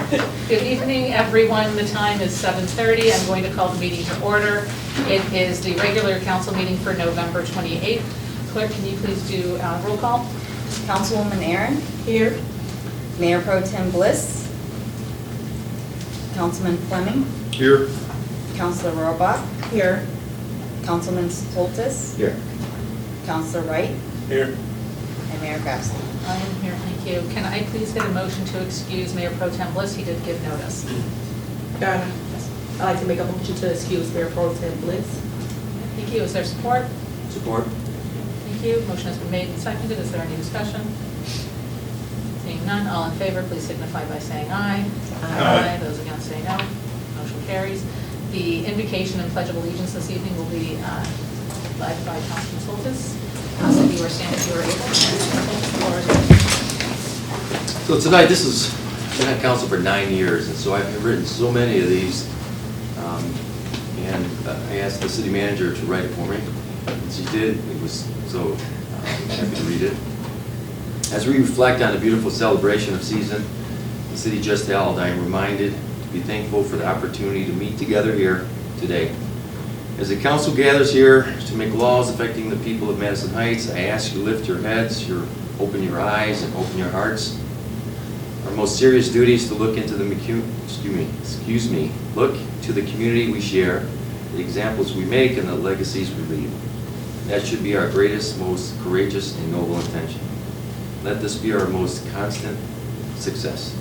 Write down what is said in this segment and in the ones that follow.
Good evening, everyone. The time is 7:30. I'm going to call the meeting to order. It is the regular council meeting for November 28th. Clerk, can you please do roll call? Councilwoman Aaron. Here. Mayor Pro Tem Bliss. Councilman Fleming. Here. Councilor Rohrbach. Here. Councilman Stoltis. Here. Councilor Wright. Here. And Mayor Grabstein. I am here, thank you. Can I please get a motion to excuse Mayor Pro Tem Bliss? He did give notice. Your Honor, I'd like to make a motion to excuse Mayor Pro Tem Bliss. Thank you. Is there support? Support. Thank you. Motion has been made and seconded. Is there any discussion? Seeing none, all in favor, please signify by saying aye. Aye. Those against say no. Motion carries. The invocation and pledge of allegiance this evening will be led by Councilman Soltis. So if you are standing, if you are able. The floor is yours. So tonight, this is, I've been on council for 9 years, and so I've written so many of these. And I asked the city manager to write it for me, and she did. It was so happy to read it. As we reflect on the beautiful celebration of season the city just held, I am reminded to be thankful for the opportunity to meet together here today. As the council gathers here to make laws affecting the people of Madison Heights, I ask you to lift your heads, open your eyes, and open your hearts. Our most serious duty is to look into the look to the community we share, the examples we make, and the legacies we leave. That should be our greatest, most courageous, and noble intention. Let this be our most constant success.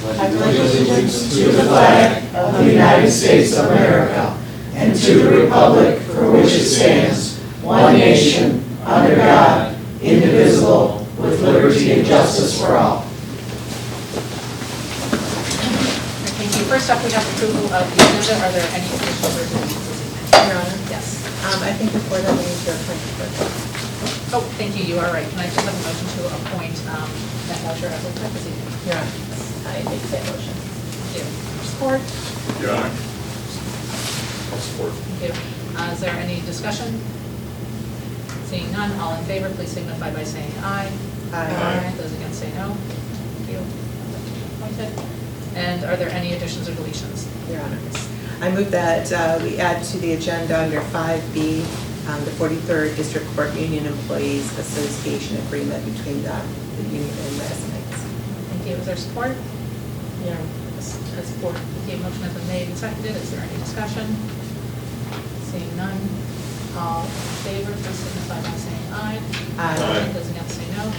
I pledge allegiance to the flag of the United States of America and to the republic for which it stands, one nation, under God, indivisible, with liberty and justice for all. Thank you. First up, we have approval of the agenda. Are there any additional or deletions this evening? Your Honor, Yes. I think the board has need to appoint the clerk. Oh, thank you. You are right. Can I just have a motion to appoint Matt Boucher as the clerk this evening? Your Honor, I make that motion. Thank you. Support? Your Honor. I'll support. Thank you. Is there any discussion? Seeing none, all in favor, please signify by saying aye. Aye. Those against say no. Thank you. Appointed. And are there any additions or deletions? Your Honor, I move that we add to the agenda under 5B, the 43rd District Court Union Employees Association Agreement between the union and Madison Heights. Thank you. Is there support? Your Honor. Support. Thank you. Motion has been made and seconded. Is there any discussion? Seeing none, all in favor, please signify by saying aye. Aye. Those against say no.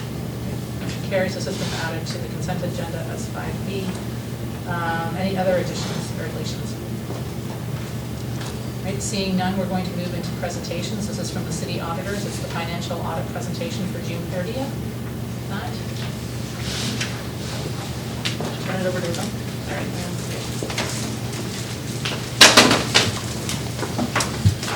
Motion carries. This has been added to the consent agenda as 5B. Any other additions or deletions? Right, seeing none, we're going to move into presentations. This is from the city auditors. It's the financial audit presentation for June 30th. Not. Turn it over to them. All right.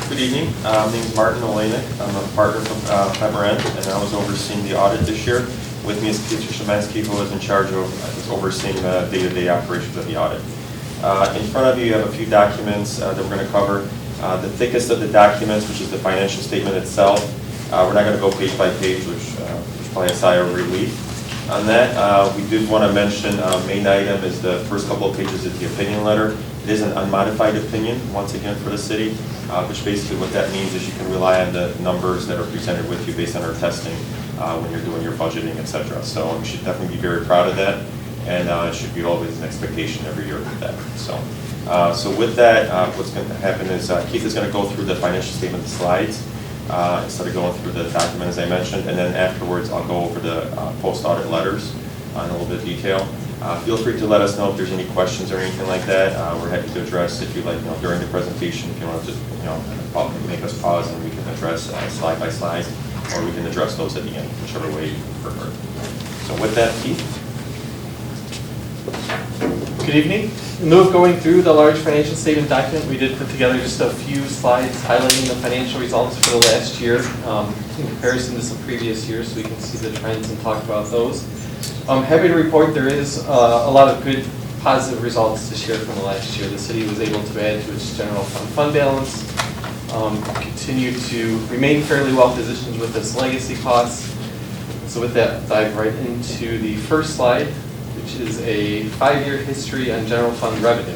Good evening. My name is Martin Olenek. I'm a partner from Femerent, and I was overseeing the audit this year. With me is Peter Shemansky, who was in charge of overseeing the day-to-day operations of the audit. In front of you have a few documents that we're going to cover. The thickest of the documents, which is the financial statement itself. We're not going to go page by page, which is probably a sigh of relief. On that, we did want to mention main item is the first couple of pages of the opinion letter. It is an unmodified opinion, once again, for the city, which basically what that means is you can rely on the numbers that are presented with you based on our testing when you're doing your budgeting, etc. So you should definitely be very proud of that, and it should be always an expectation every year with that. So with that, what's going to happen is Keith is going to go through the financial statement slides instead of going through the document as I mentioned, and then afterwards I'll go over the post-audit letters in a little bit of detail. Feel free to let us know if there's any questions or anything like that. We're happy to address if you like, during the presentation, if you want to just, make us pause and we can address slide by slide, or we can address those at the end, whichever way you prefer. So with that, Keith. Good evening. In lieu of going through the large financial statement document, we did put together just a few slides highlighting the financial results for the last year in comparison to some previous years, so we can see the trends and talk about those. I'm happy to report there is a lot of good positive results this year from the last year. The city was able to add to its general fund balance, continue to remain fairly well positioned with its legacy costs. So with that, dive right into the first slide, which is a 5-year history on general fund revenue.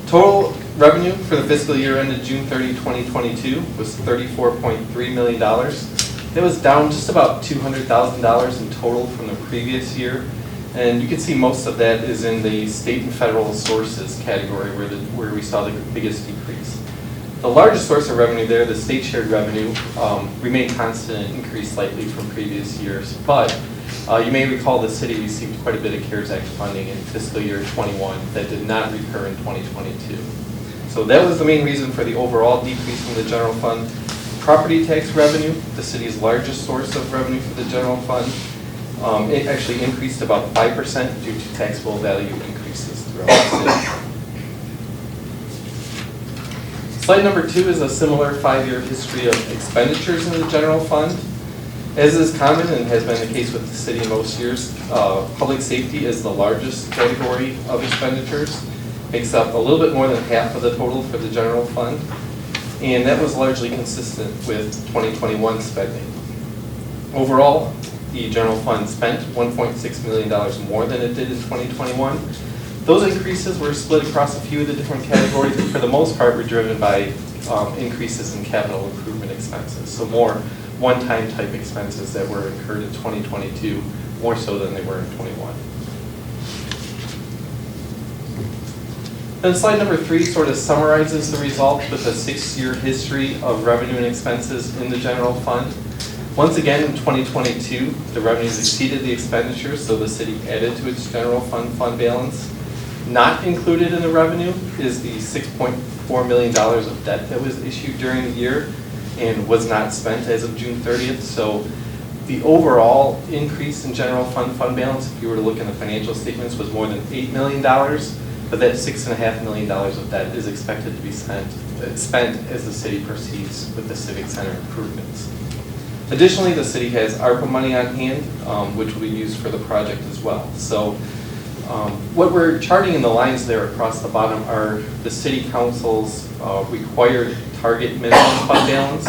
Total revenue for the fiscal year ended June 30, 2022 was $34.3 million. That was down just about $200,000 in total from the previous year. And you can see most of that is in the state and federal sources category where we saw the biggest decrease. The largest source of revenue there, the state shared revenue, remained constant and increased slightly from previous years. But you may recall the city received quite a bit of CARES Act funding in fiscal year 21 that did not recur in 2022. So that was the main reason for the overall decrease in the general fund. Property tax revenue, the city's largest source of revenue for the general fund, it actually increased about 5% due to taxable value increases throughout the city. Slide number 2 is a similar 5-year history of expenditures in the general fund. As is common and has been the case with the city most years, public safety is the largest category of expenditures, makes up a little bit more than half of the total for the general fund, and that was largely consistent with 2021 spending. Overall, the general fund spent $1.6 million more than it did in 2021. Those increases were split across a few of the different categories, but for the most part were driven by increases in capital improvement expenses. So more one-time type expenses that were incurred in 2022, more so than they were in 21. Then slide number 3 sort of summarizes the results with a 6-year history of revenue and expenses in the general fund. Once again, in 2022, the revenues exceeded the expenditures, so the city added to its general fund balance. Not included in the revenue is the $6.4 million of debt that was issued during the year and was not spent as of June 30th. So the overall increase in general fund balance, if you were to look in the financial statements, was more than $8 million, but that $6.5 million of debt is expected to be spent as the city proceeds with the Civic Center improvements. Additionally, the city has ARPA money on hand, which will be used for the project as well. So what we're charting in the lines there across the bottom are the city council's required target minimum fund balance,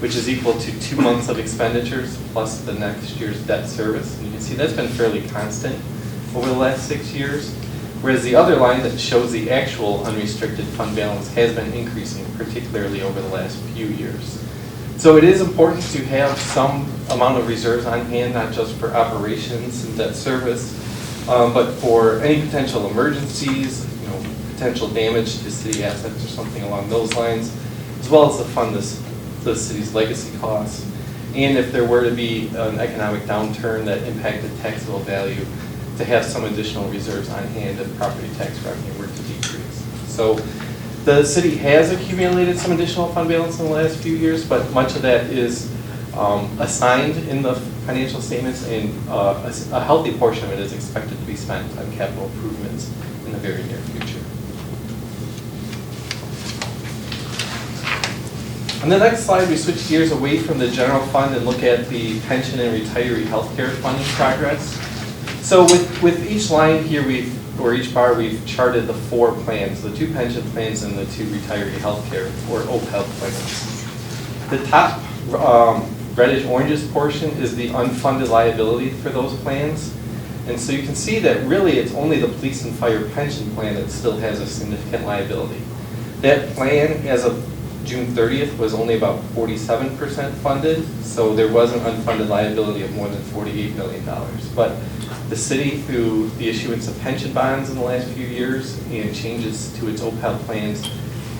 which is equal to 2 months of expenditures plus the next year's debt service. And you can see that's been fairly constant over the last 6 years, whereas the other line that shows the actual unrestricted fund balance has been increasing, particularly over the last few years. So it is important to have some amount of reserves on hand, not just for operations and debt service, but for any potential emergencies, potential damage to city assets or something along those lines, as well as to fund the city's legacy costs. And if there were to be an economic downturn that impacted taxable value, to have some additional reserves on hand if property tax revenue were to decrease. So the city has accumulated some additional fund balance in the last few years, but much of that is assigned in the financial statements, and a healthy portion of it is expected to be spent on capital improvements in the very near future. On the next slide, we switch gears away from the general fund and look at the pension and retiree healthcare funding progress. So with each line here, or each bar, we've charted the 4 plans, the 2 pension plans and the 2 retiree healthcare, or OPEB plans. The top reddish oranges portion is the unfunded liability for those plans. And so you can see that really it's only the police and fire pension plan that still has a significant liability. That plan, as of June 30th, was only about 47% funded, so there was an unfunded liability of more than $48 million. But the city, through the issuance of pension bonds in the last few years and changes to its OPEB plans,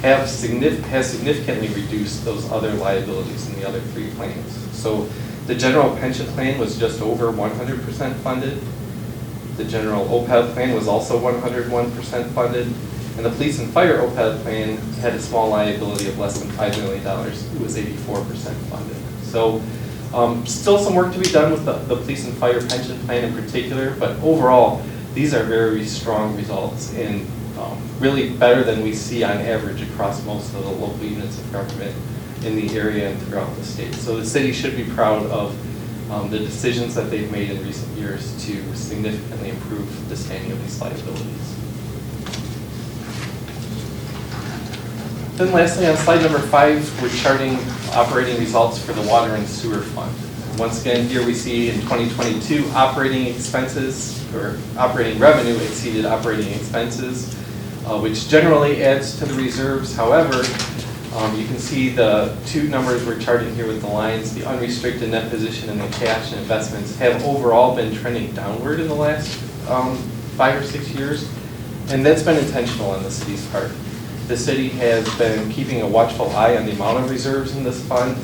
has significantly reduced those other liabilities in the other 3 plans. So the general pension plan was just over 100% funded. The general OPEB plan was also 101% funded. And the police and fire OPEB plan had a small liability of less than $5 million. It was 84% funded. So still some work to be done with the police and fire pension plan in particular, but overall, these are very strong results and really better than we see on average across most of the local units of government in the area and throughout the state. So the city should be proud of the decisions that they've made in recent years to significantly improve the standing of these liabilities. Then lastly, on slide number 5, we're charting operating results for the water and sewer fund. Once again, here we see in 2022, operating expenses or operating revenue exceeded operating expenses, which generally adds to the reserves. However, you can see the two numbers we're charting here with the lines, the unrestricted net position and the cash and investments have overall been trending downward in the last 5 or 6 years, and that's been intentional on the city's part. The city has been keeping a watchful eye on the amount of reserves in this fund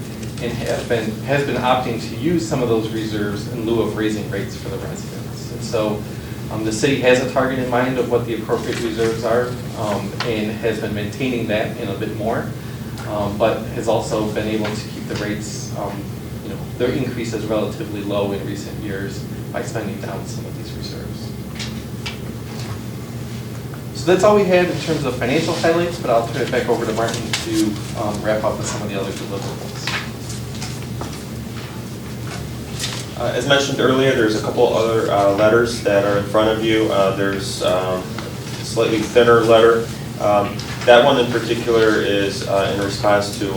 and has been opting to use some of those reserves in lieu of raising rates for the residents. And so the city has a target in mind of what the appropriate reserves are and has been maintaining that and a bit more, but has also been able to keep the rates, their increase is relatively low in recent years by spending down some of these reserves. So that's all we have in terms of financial highlights, but I'll turn it back over to Martin to wrap up with some of the other deliverables. As mentioned earlier, there's a couple other letters that are in front of you. There's a slightly thinner letter. That one in particular is in response to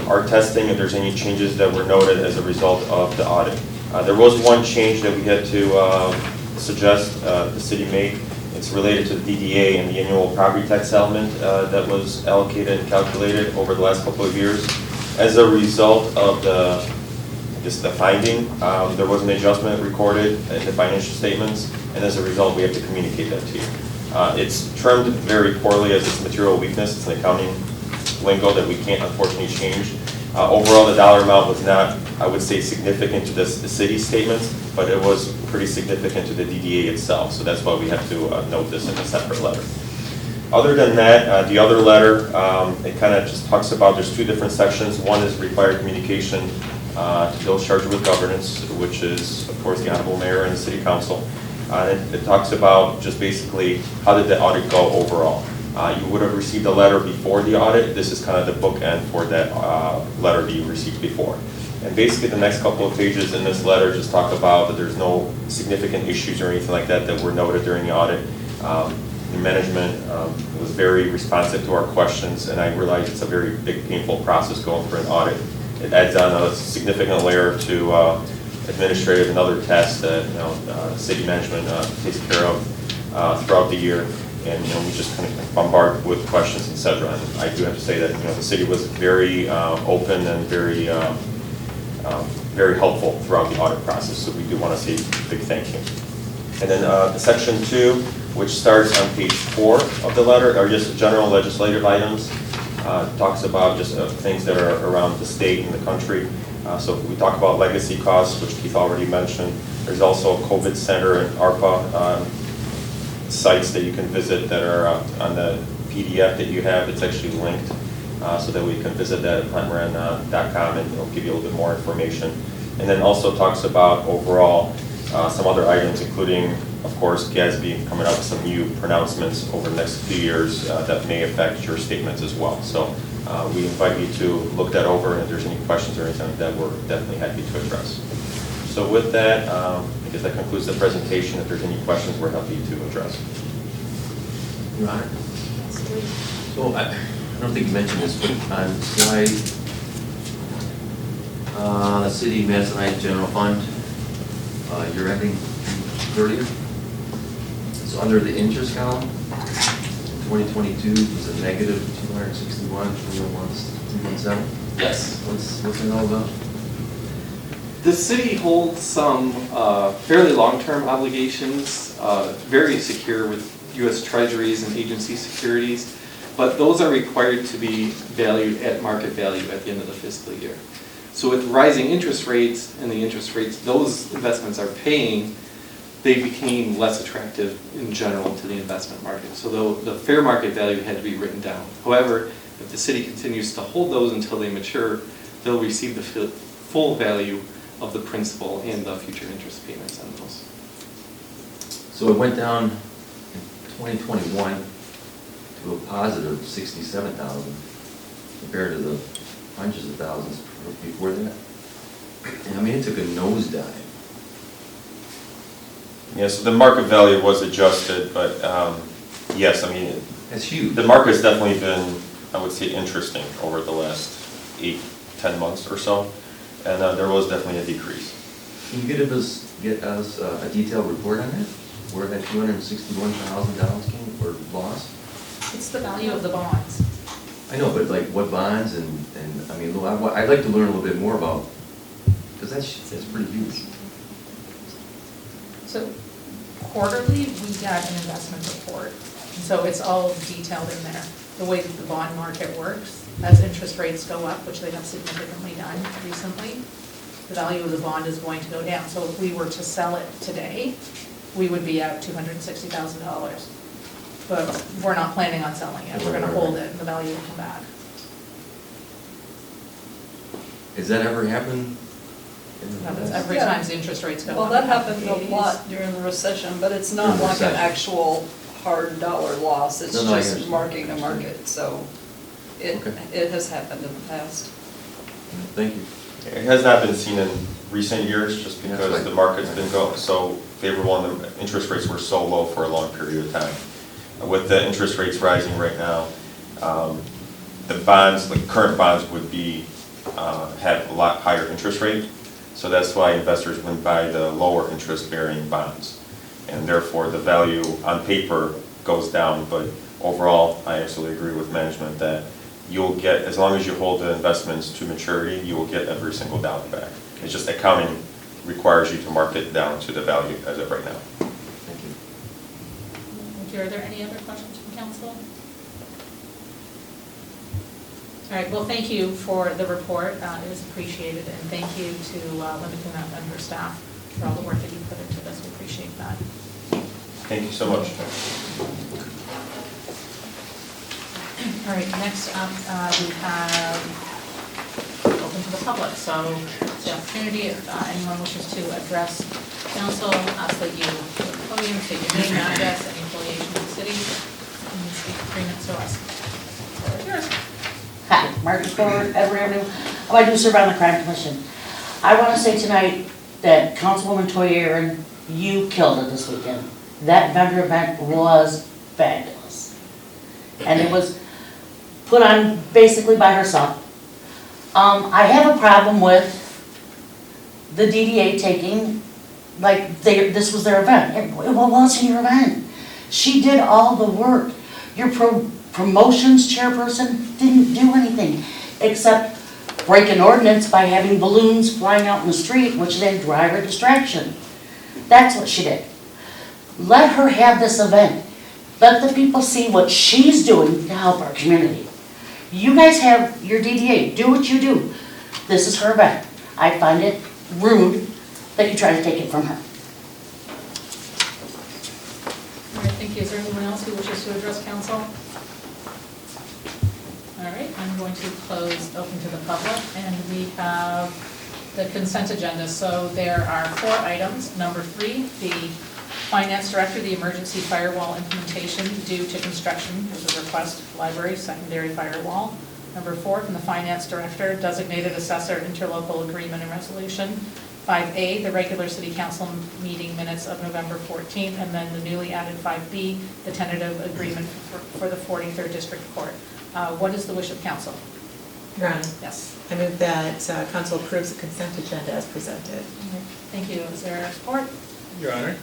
our testing, if there's any changes that were noted as a result of the audit. There was one change that we had to suggest the city make. It's related to the DDA and the annual property tax element that was allocated and calculated over the last couple of years. As a result of the finding, there was an adjustment recorded in the financial statements, and as a result, we have to communicate that to you. It's termed very poorly as it's material weakness. It's an accounting lingo that we can't unfortunately change. Overall, the dollar amount was not, I would say, significant to the city statements, but it was pretty significant to the DDA itself. So that's why we have to note this in a separate letter. Other than that, the other letter, it kind of just talks about, there's two different sections. One is required communication to those charged with governance, which is, of course, the Honorable Mayor and the City Council. It talks about just basically how did the audit go overall. You would have received a letter before the audit. This is kind of the bookend for that letter that you received before. And basically the next couple of pages in this letter just talk about that there's no significant issues or anything like that that were noted during the audit. The management was very responsive to our questions, and I realize it's a very big, painful process going for an audit. It adds on a significant layer to administrative and other tasks that city management takes care of throughout the year, and we just kind of bombard with questions, etc. And I do have to say that the city was very open and very very helpful throughout the audit process. So we do want to say a big thank you. And then section 2, which starts on page 4 of the letter, are just general legislative items. Talks about just things that are around the state and the country. So we talk about legacy costs, which Keith already mentioned. There's also a COVID center and ARPA sites that you can visit that are on the PDF that you have. It's actually linked so that we can visit that at plantmoran.com, and it'll give you a little bit more information. And then also talks about overall some other items, including, of course, GASB coming up with some new pronouncements over the next few years that may affect your statements as well. So we invite you to look that over, and if there's any questions or anything like that, we're definitely happy to address. So with that, I guess that concludes the presentation. If there's any questions, we're happy to address. Your Honor? So I don't think you mentioned this, but on slide, the city Madison General Fund, you're ending 30th. So under the interest column, 2022 was a negative 261,317. Yes. What's it all about? The city holds some fairly long-term obligations, very secure with U.S. Treasuries and agency securities, but those are required to be valued at market value at the end of the fiscal year. So with rising interest rates and the interest rates those investments are paying, they became less attractive in general to the investment market. So the fair market value had to be written down. However, if the city continues to hold those until they mature, they'll receive the full value of the principal and the future interest payments on those. So it went down in 2021 to a positive 67,000 compared to the hundreds of thousands before that. And I mean, it took a nosedive. Yeah, so the market value was adjusted, but yes, I mean, That's huge. the market's definitely been, I would say, interesting over the last 8-10 months or so. and there was definitely a decrease. Can you get us a detailed report on that? Where that $261,000 came or lost? It's the value of the bonds. I know, but like what bonds and I mean, I'd like to learn a little bit more about, because that's pretty huge. So quarterly, we get an investment report. And so it's all detailed in there. The way that the bond market works, as interest rates go up, which they have significantly done recently, the value of the bond is going to go down. So if we were to sell it today, we would be out $260,000. But we're not planning on selling it. We're gonna hold it and the value will come back. Has that ever happened? It happens every Yeah. time the interest rates go up. Well, that in happened the a 80s. lot during the recession, but it's During not the like an recession. actual hard dollar loss. It's No, I just understand. marking to market, so Okay. it has happened in the past. Thank you. It has not been seen in recent years, just That's because right. the market's been so favorable and the interest rates were so low for a long period of time. With the interest rates rising right now, the bonds, the current bonds would be, have a lot higher interest rate. So that's why investors went buy the lower interest bearing bonds. And therefore, the value on paper goes down, but overall, I absolutely agree with management that you'll get, as long as you hold the investments to maturity, you will get every single dollar back. It's just accounting requires you to mark it down to the value as of right now. Thank you. Thank you. Are there any other questions from council? All right, well, thank you for the report. It is appreciated, and thank you to Linda Knapp and her staff for all the work that you put into this. We appreciate that. Thank you so much. All right, next up, we have open to the public. So it's the opportunity, if anyone wishes to address council, ask that you go to the podium, state your name, address, any affiliation with the city, and speak 3 minutes or less. Floor is yours. Hi, Martin Ford, Edward Avenue. I do serve on the crime commission. I want to say tonight that Councilwoman Toya Aaron, you killed it this weekend. That vendor event was fabulous. And it was put on basically by herself. I have a problem with the DDA taking, like, this was their event. It wasn't your event. She did all the work. Your promotions chairperson didn't do anything except break an ordinance by having balloons flying out in the street, which then drive her distraction. That's what she did. Let her have this event. Let the people see what she's doing to help our community. You guys have your DDA, do what you do. This is her event. I find it rude that you try to take it from her. All right, thank you. Is there anyone else who wishes to address council? All right, I'm going to close open to the public, and we have the consent agenda. So there are 4 items. Number 3, the finance director, the emergency firewall implementation due to construction. There's a request, library, secondary firewall. Number 4, from the finance director, designated assessor, interlocal agreement and resolution. 5A, the regular city council meeting minutes of November 14th, and then the newly added 5B, the tentative agreement for the 43rd District Court. What is the wish of council? Your Honor, Yes. I move that council approves the consent agenda as presented. Thank you. Is there support? Your Honor,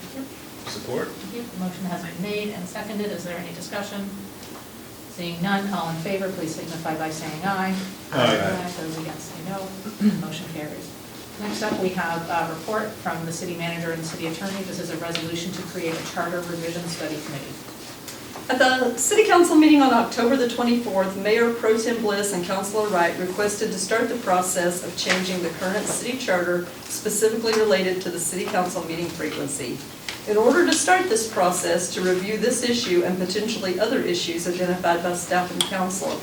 support. Thank you. The motion has been made and seconded. Is there any discussion? Seeing none, all in favor, please signify by saying aye. Aye. Those against say no. Motion carries. Next up, we have a report from the city manager and the city attorney. This is a resolution to create a charter revision study committee. At the city council meeting on October the 24th, Mayor Pro Tem Bliss and Councilor Wright requested to start the process of changing the current city charter specifically related to the city council meeting frequency. In order to start this process to review this issue and potentially other issues identified by staff and council,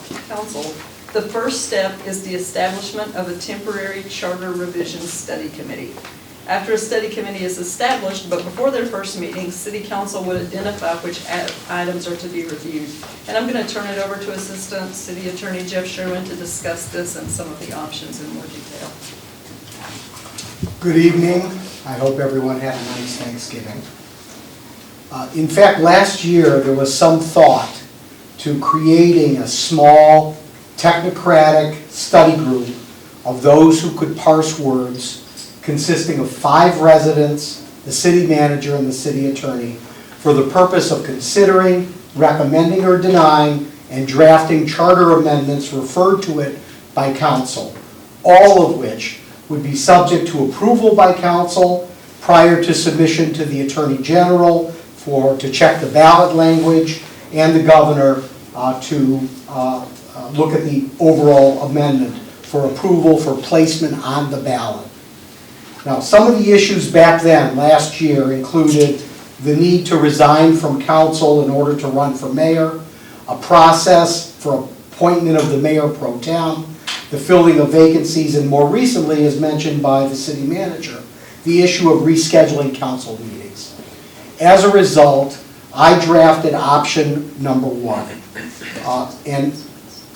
the first step is the establishment of a temporary charter revision study committee. After a study committee is established, but before their first meeting, city council would identify which items are to be reviewed. And I'm going to turn it over to Assistant City Attorney Jeff Sherwin to discuss this and some of the options in more detail. Good evening. I hope everyone had a nice Thanksgiving. In fact, last year there was some thought to creating a small technocratic study group of those who could parse words, consisting of 5 residents, the city manager, and the city attorney, for the purpose of considering, recommending, or denying, and drafting charter amendments referred to it by council, all of which would be subject to approval by council prior to submission to the Attorney General to check the ballot language, and the governor to look at the overall amendment for approval for placement on the ballot. Now, some of the issues back then, last year, included the need to resign from council in order to run for mayor, a process for appointment of the mayor pro tem, the filling of vacancies, and more recently, as mentioned by the city manager, the issue of rescheduling council meetings. As a result, I drafted option number 1. And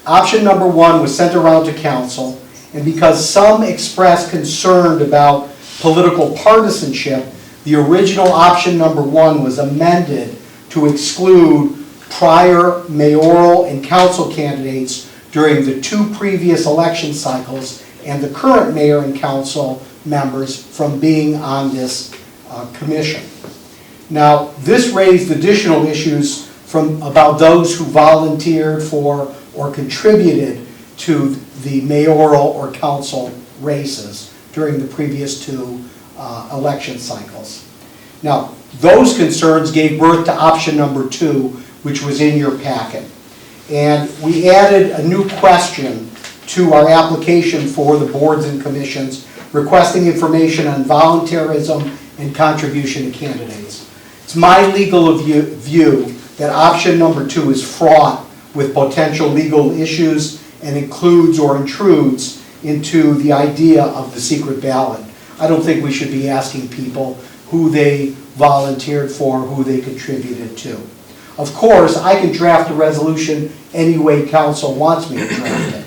option number 1 was sent around to council, and because some expressed concern about political partisanship, the original option number 1 was amended to exclude prior mayoral and council candidates during the 2 previous election cycles and the current mayor and council members from being on this commission. Now, this raised additional issues about those who volunteered for or contributed to the mayoral or council races during the previous 2 election cycles. Now, those concerns gave birth to option number 2, which was in your packet. And we added a new question to our application for the boards and commissions, requesting information on voluntarism and contribution to candidates. It's my legal view that option number 2 is fraught with potential legal issues and includes or intrudes into the idea of the secret ballot. I don't think we should be asking people who they volunteered for, who they contributed to. Of course, I can draft a resolution any way council wants me to draft it.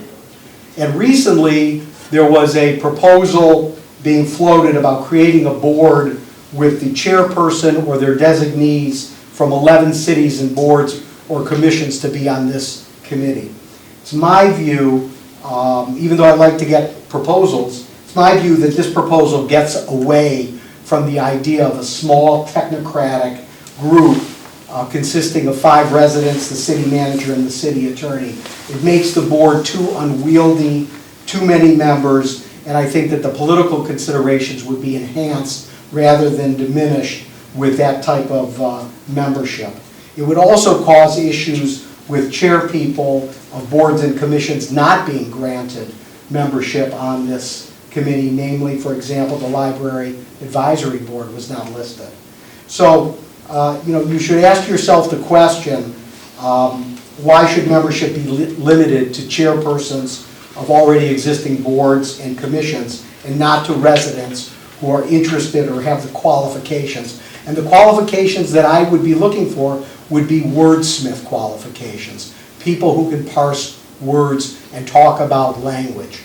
And recently, there was a proposal being floated about creating a board with the chairperson or their designees from 11 cities and boards or commissions to be on this committee. It's my view, even though I'd like to get proposals, it's my view that this proposal gets away from the idea of a small technocratic group consisting of 5 residents, the city manager, and the city attorney. It makes the board too unwieldy, too many members, and I think that the political considerations would be enhanced rather than diminished with that type of membership. It would also cause issues with chairpeople of boards and commissions not being granted membership on this committee, namely, for example, the Library Advisory Board was not listed. So, you should ask yourself the question, why should membership be limited to chairpersons of already existing boards and commissions and not to residents who are interested or have the qualifications? And the qualifications that I would be looking for would be wordsmith qualifications, people who can parse words and talk about language.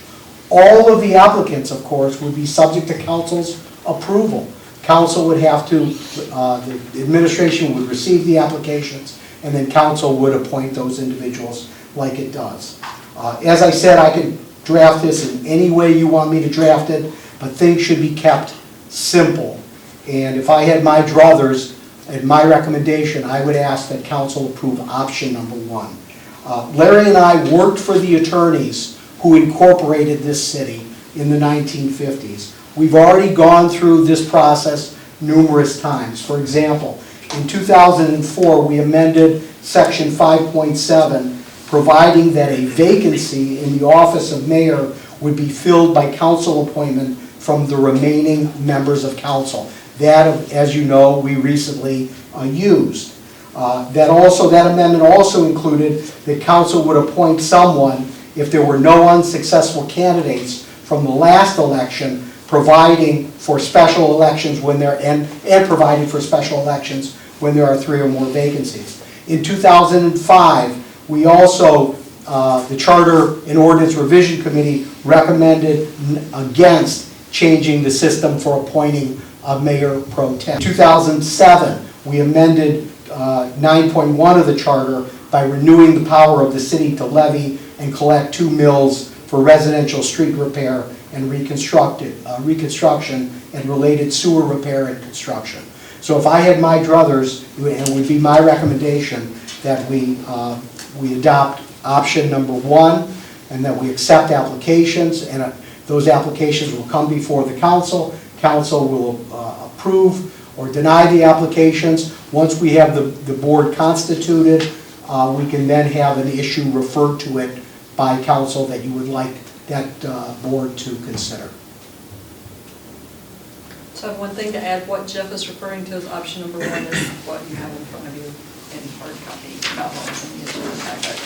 All of the applicants, of course, would be subject to council's approval. Council would have to, the administration would receive the applications, and then council would appoint those individuals like it does. As I said, I can draft this in any way you want me to draft it, but things should be kept simple. And if I had my druthers, at my recommendation, I would ask that council approve option number 1. Larry and I worked for the attorneys who incorporated this city in the 1950s. We've already gone through this process numerous times. For example, in 2004, we amended section 5.7, providing that a vacancy in the office of mayor would be filled by council appointment from the remaining members of council. That, as you know, we recently used. That amendment also included that council would appoint someone if there were no unsuccessful candidates from the last election, providing for special elections when there and providing for special elections when there are 3 or more vacancies. In 2005, we also, the Charter and Ordinance Revision Committee recommended against changing the system for appointing a mayor pro tem. In 2007, we amended 9.1 of the charter by renewing the power of the city to levy and collect 2 mills for residential street repair and reconstruction and related sewer repair and construction. So if I had my druthers, it would be my recommendation that we adopt option number 1, and that we accept applications, and those applications will come before the council. Council will approve or deny the applications. Once we have the board constituted, we can then have an issue referred to it by council that you would like that board to consider. So I have one thing to add. What Jeff is referring to as option number 1 is what you have in front of you in hard copy, not what was in the agenda packet.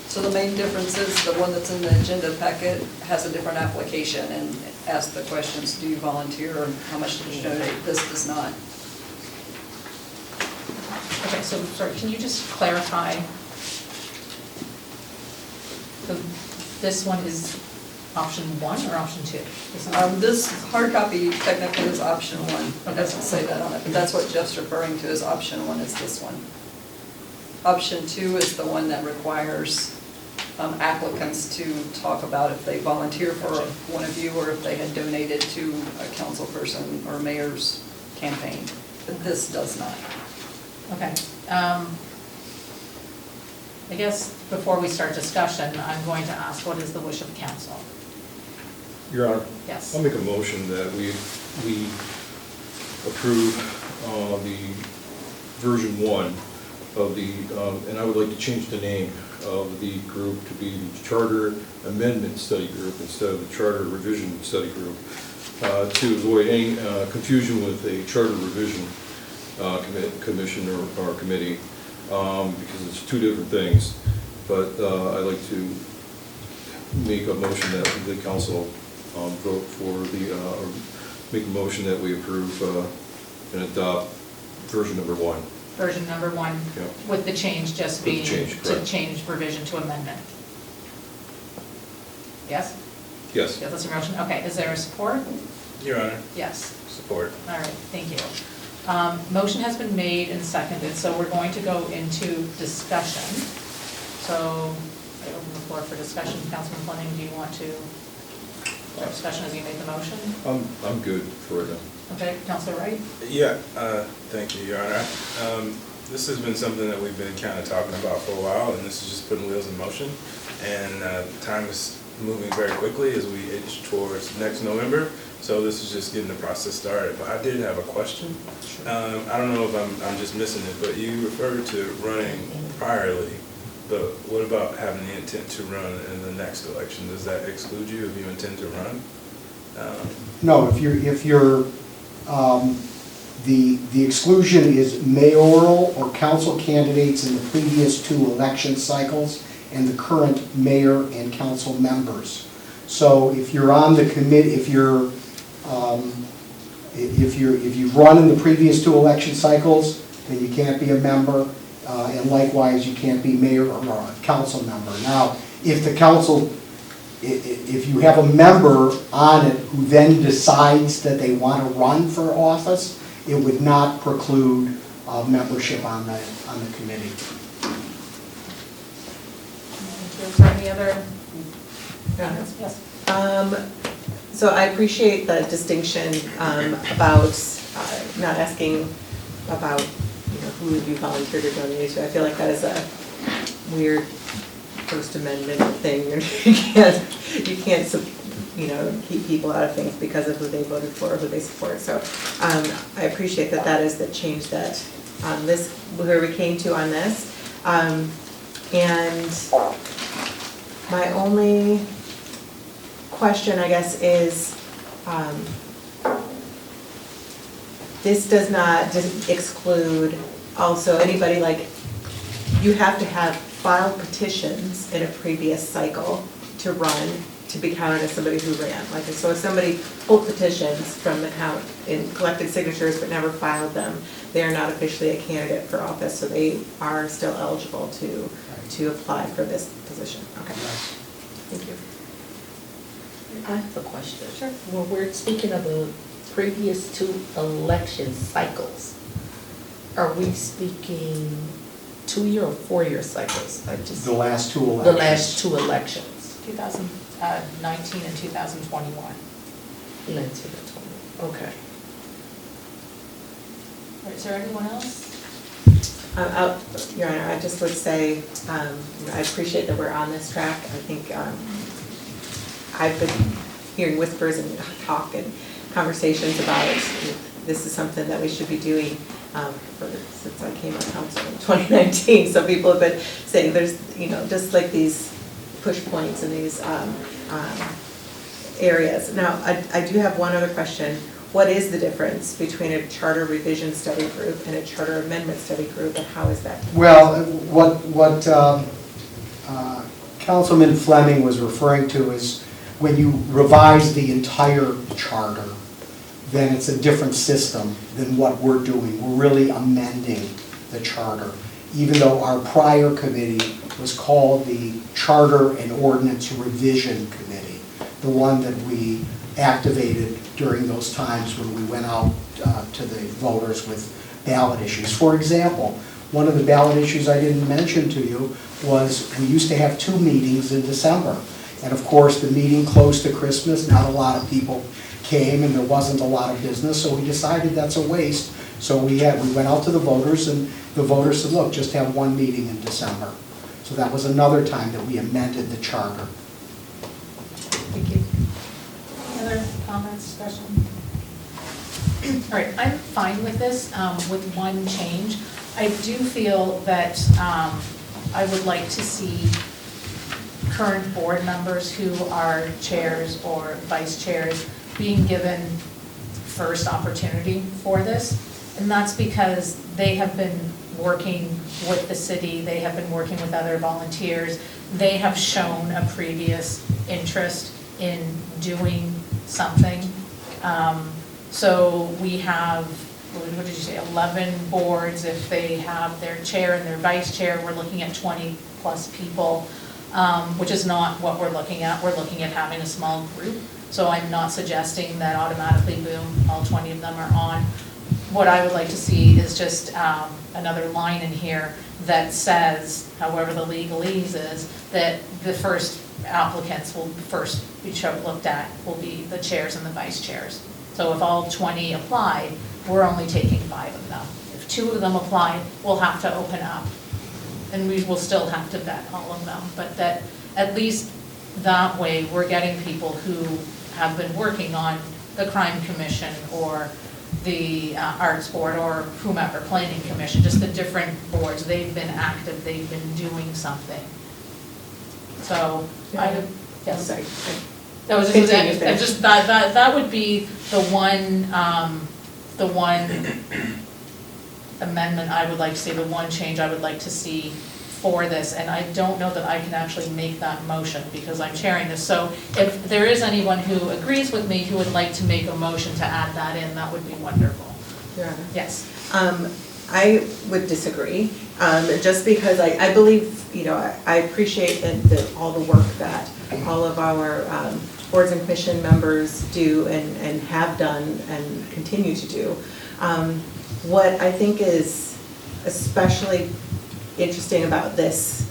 So the main difference is the one that's in the agenda packet has a different application and asks the questions, do you volunteer or how much did you donate? This does not. Okay, so, sorry, can you just clarify? So this one is option 1 or option 2? This hard copy technically is option 1. It doesn't say that on it, but that's what Jeff's referring to as option 1 is this one. Option 2 is the one that requires applicants to talk about if they volunteer for one of you or if they had donated to a council person or mayor's campaign. But this does not. Okay. I guess before we start discussion, I'm going to ask, what is the wish of council? Your Honor, Yes. I'll make a motion that we approve the version 1 of the, and I would like to change the name of the group to be the Charter Amendment Study Group instead of the Charter Revision Study Group, to avoid any confusion with a Charter Revision Commission or committee, because it's 2 different things. But I'd like to make a motion that the council vote for the, or make a motion that we approve and adopt version number 1. Version number 1, Yeah. with the change just With the being change, to correct. change revision to amendment. Yes? Yes. Yeah, that's your motion. Okay, is there a support? Your Honor, Yes. support. All right, thank you. Motion has been made and seconded, so we're going to go into discussion. So I open the floor for discussion. Councilman Fleming, do you want to start discussion as you made the motion? I'm good for it now. Okay, Councilor Wright? Yeah, thank you, Your Honor. This has been something that we've been kind of talking about for a while, and this is just putting wheels in motion. And time is moving very quickly as we itch towards next November, so this is just getting the process started. But I did have a question. I don't know if I'm just missing it, but you referred to running priorly, but what about having the intent to run in the next election? Does that exclude you if you intend to run? No, if you're the exclusion is mayoral or council candidates in the previous 2 election cycles and the current mayor and council members. So if you're on the committee, if you've run in the previous 2 election cycles, then you can't be a member, and likewise you can't be mayor or a council member. Now, if the council, if you have a member on it who then decides that they want to run for office, it would not preclude membership on the committee. Is there any other comments? Yes. So I appreciate the distinction about not asking about, who you volunteered or donated to. I feel like that is a weird First Amendment thing. You can't keep people out of things because of who they voted for or who they support. So I appreciate that is the change that where we came to on this. And my only question, I guess, is this does not exclude also anybody, like, you have to have filed petitions in a previous cycle to run to be counted as somebody who ran. Like, so if somebody pulled petitions from the count and collected signatures but never filed them, they are not officially a candidate for office, so they are still eligible to apply for this position. Okay. Thank you. I have a question. Sure. When we're speaking of the previous 2 election cycles, are we speaking 2-year or 4-year cycles? I just, The last two elections. the last 2 elections. 2019 and 2021. 19 and 20, okay. All right, is there anyone else? Your Honor, I just would say, I appreciate that we're on this track. I think I've been hearing whispers and talk and conversations about this is something that we should be doing since I came on council in 2019. So people have been saying there's, just like these push points in these areas. Now, I do have one other question. What is the difference between a charter revision study group and a charter amendment study group, and how is that? Well, what Councilman Fleming was referring to is when you revise the entire charter, then it's a different system than what we're doing. We're really amending the charter, even though our prior committee was called the Charter and Ordinance Revision Committee, the one that we activated during those times when we went out to the voters with ballot issues. For example, one of the ballot issues I didn't mention to you was we used to have 2 meetings in December. And of course, the meeting close to Christmas, not a lot of people came and there wasn't a lot of business, so we decided that's a waste. So we went out to the voters and the voters said, look, just have 1 meeting in December. So that was another time that we amended the charter. Thank you. Any other comments, discussion? All right, I'm fine with this, with one change. I do feel that I would like to see current board members who are chairs or vice chairs being given first opportunity for this. And that's because they have been working with the city, they have been working with other volunteers, they have shown a previous interest in doing something. So we have, what did you say, 11 boards. If they have their chair and their vice chair, we're looking at 20 plus people, which is not what we're looking at. We're looking at having a small group. So I'm not suggesting that automatically, boom, all 20 of them are on. What I would like to see is just another line in here that says, however the legalese is, that the first applicants will first be looked at will be the chairs and the vice chairs. So if all 20 applied, we're only taking 5 of them. If 2 of them applied, we'll have to open up, and we will still have to vet all of them. But that at least that way, we're getting people who have been working on the crime commission or the arts board or whomever, planning commission, just the different boards. They've been active, they've been doing something. So yes. Sorry. That was just that would be the one amendment I would like to see, the one change I would like to see for this, and I don't know that I can actually make that motion because I'm chairing this. So if there is anyone who agrees with me who would like to make a motion to add that in, that would be wonderful. Your Honor. Yes. I would disagree, just because I believe, I appreciate all the work that all of our boards and commission members do and have done and continue to do. What I think is especially interesting about this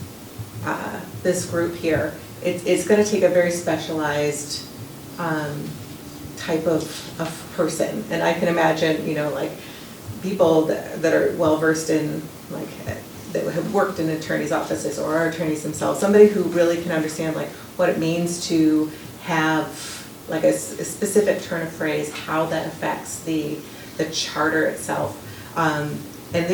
group here, it's going to take a very specialized type of person, and I can imagine, like people that are well versed in, like that have worked in attorneys' offices or are attorneys themselves, somebody who really can understand like what it means to have like a specific turn of phrase, how that affects the charter itself. And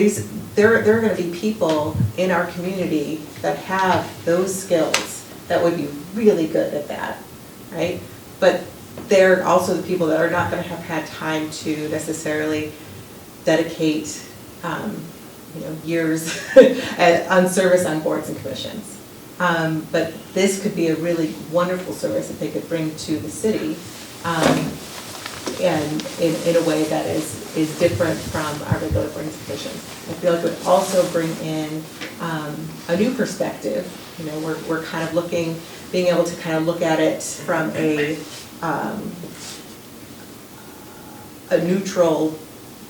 there are going to be people in our community that have those skills that would be really good at that, right? But they're also the people that are not going to have had time to necessarily dedicate, years on service on boards and commissions. But this could be a really wonderful service that they could bring to the city. And in a way that is different from our regular boards and commissions. I feel like it would also bring in a new perspective. We're kind of being able to kind of look at it from a neutral,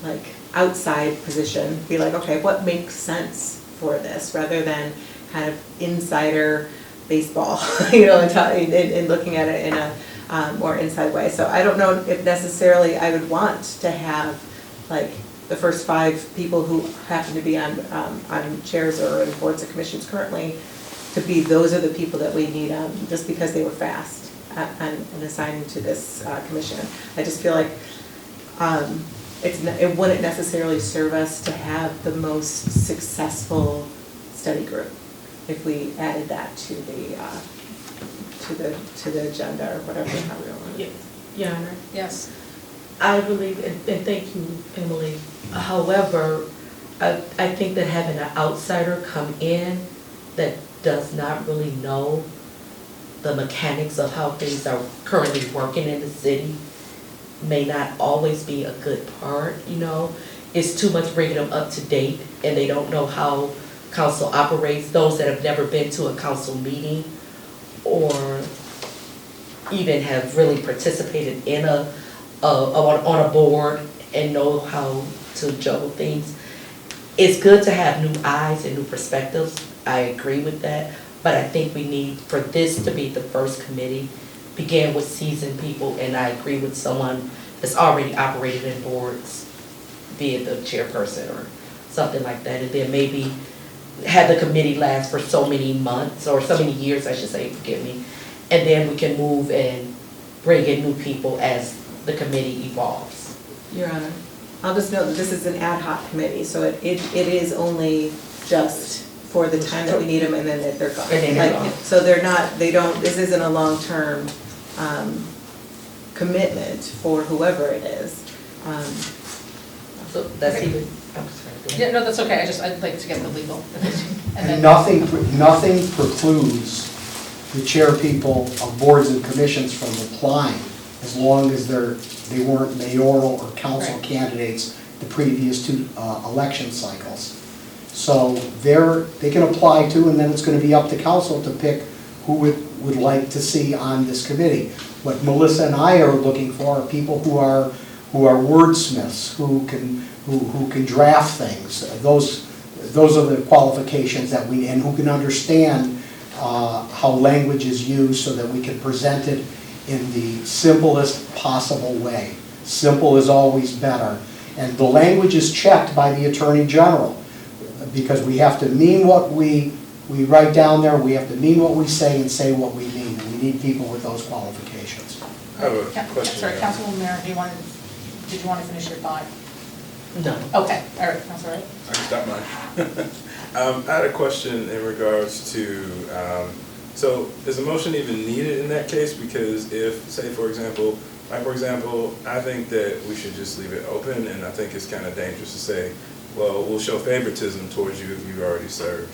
like outside position. Be like, okay, what makes sense for this, rather than kind of insider baseball, you know, and looking at it in a more inside way. So I don't know if necessarily I would want to have, like, the first 5 people who happen to be on chairs or in boards and commissions currently, to be, those are the people that we need, just because they were fast and assigned to this commission. I just feel like it wouldn't necessarily serve us to have the most successful study group if we added that to the agenda or whatever, how we want it. Your Honor, Yes. I believe, and thank you, Emily. However, I think that having an outsider come in that does not really know the mechanics of how things are currently working in the city may not always be a good part, you know. It's too much bringing them up to date, and they don't know how council operates. Those that have never been to a council meeting or even have really participated in on a board and know how to juggle things. It's good to have new eyes and new perspectives. I agree with that. But I think we need, for this to be the first committee, begin with seasoned people, and I agree with someone that's already operated in boards, be it the chairperson or something like that, and then maybe have the committee last for so many months, or so many years, I should say, forgive me, and then we can move and bring in new people as the committee evolves. Your Honor, I'll just note that this is an ad hoc committee, so it is only just for the time that we need them, and then they're gone. And then they're Like, gone. so this isn't a long-term commitment for whoever it is. So that's Okay. even, I'm sorry. go ahead. Yeah, no, that's okay, I'd like to get the legal. And then, And nothing precludes the chair people of boards and commissions from applying, as long as they weren't mayoral or council Right. candidates the previous 2 election cycles. So they can apply too, and then it's going to be up to council to pick who would like to see on this committee. What Melissa and I are looking for are people who are wordsmiths, who can draft things. Those are the qualifications that and who can understand how language is used so that we can present it in the simplest possible way. Simple is always better. And the language is checked by the Attorney General, because we have to mean what we write down there, we have to mean what we say and say what we mean. And we need people with those qualifications. I have a question. Sorry, Councilwoman Mayor, did you want to finish your thought? No. Okay, all right, Council Wright. I can stop mine. I had a question in regards to, so is a motion even needed in that case? Because if, say for example, I think that we should just leave it open, and I think it's kind of dangerous to say, well, we'll show favoritism towards you if you've already served.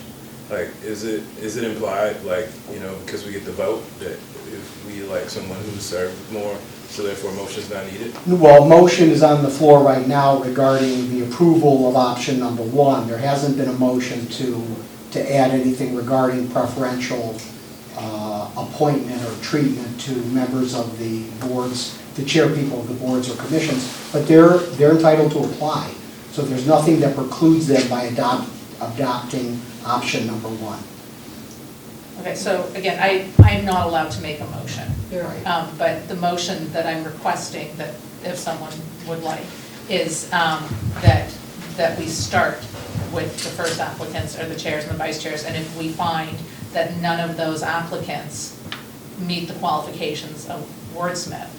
Like, is it implied, like, you know, because we get the vote, that if we like someone who's served more, so therefore motion's not needed? Well, motion is on the floor right now regarding the approval of option number 1. There hasn't been a motion to add anything regarding preferential appointment or treatment to members of the boards, the chair people of the boards or commissions, but they're entitled to apply. So there's nothing that precludes them by adopting option number 1. Okay, so again, I'm not allowed to make a motion. You're right. But the motion that I'm requesting, that if someone would like, is that we start with the first applicants, or the chairs and the vice chairs, and if we find that none of those applicants meet the qualifications of wordsmith,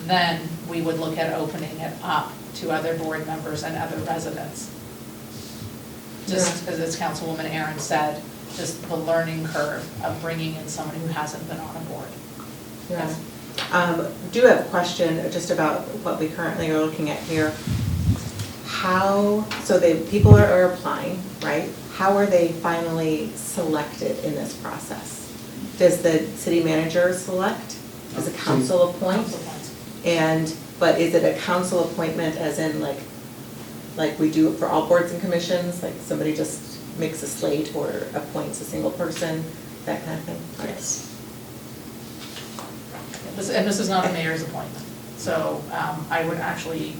then we would look at opening it up to other board members and other residents. Just as Councilwoman Aaron said, just the learning curve of bringing in someone who hasn't been on a board. Yeah. Do have a question just about what we currently are looking at here. So people are applying, right? How are they finally selected in this process? Does the city manager select? Does the council appoint? Council points. But is it a council appointment as in like we do it for all boards and commissions? Like somebody just makes a slate or appoints a single person, that kind of thing? Yes. And this is not a mayor's appointment. So I would actually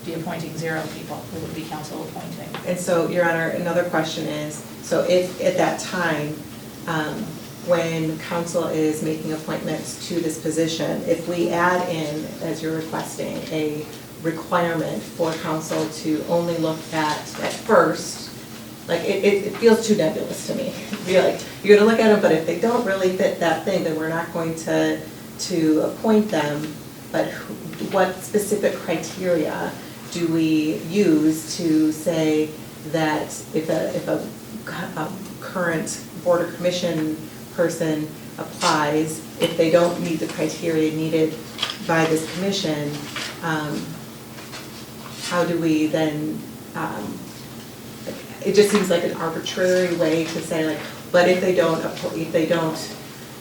be appointing 0 people, it would be council appointing. And so, Your Honor, another question is, so if at that time, when council is making appointments to this position, if we add in, as you're requesting, a requirement for council to only look at first, like, it feels too nebulous to me. Be like, you're gonna look at them, but if they don't really fit that thing, then we're not going to appoint them. But what specific criteria do we use to say that if a current board or commission person applies, if they don't meet the criteria needed by this commission, how do we then, it just seems like an arbitrary way to say, like, but if they don't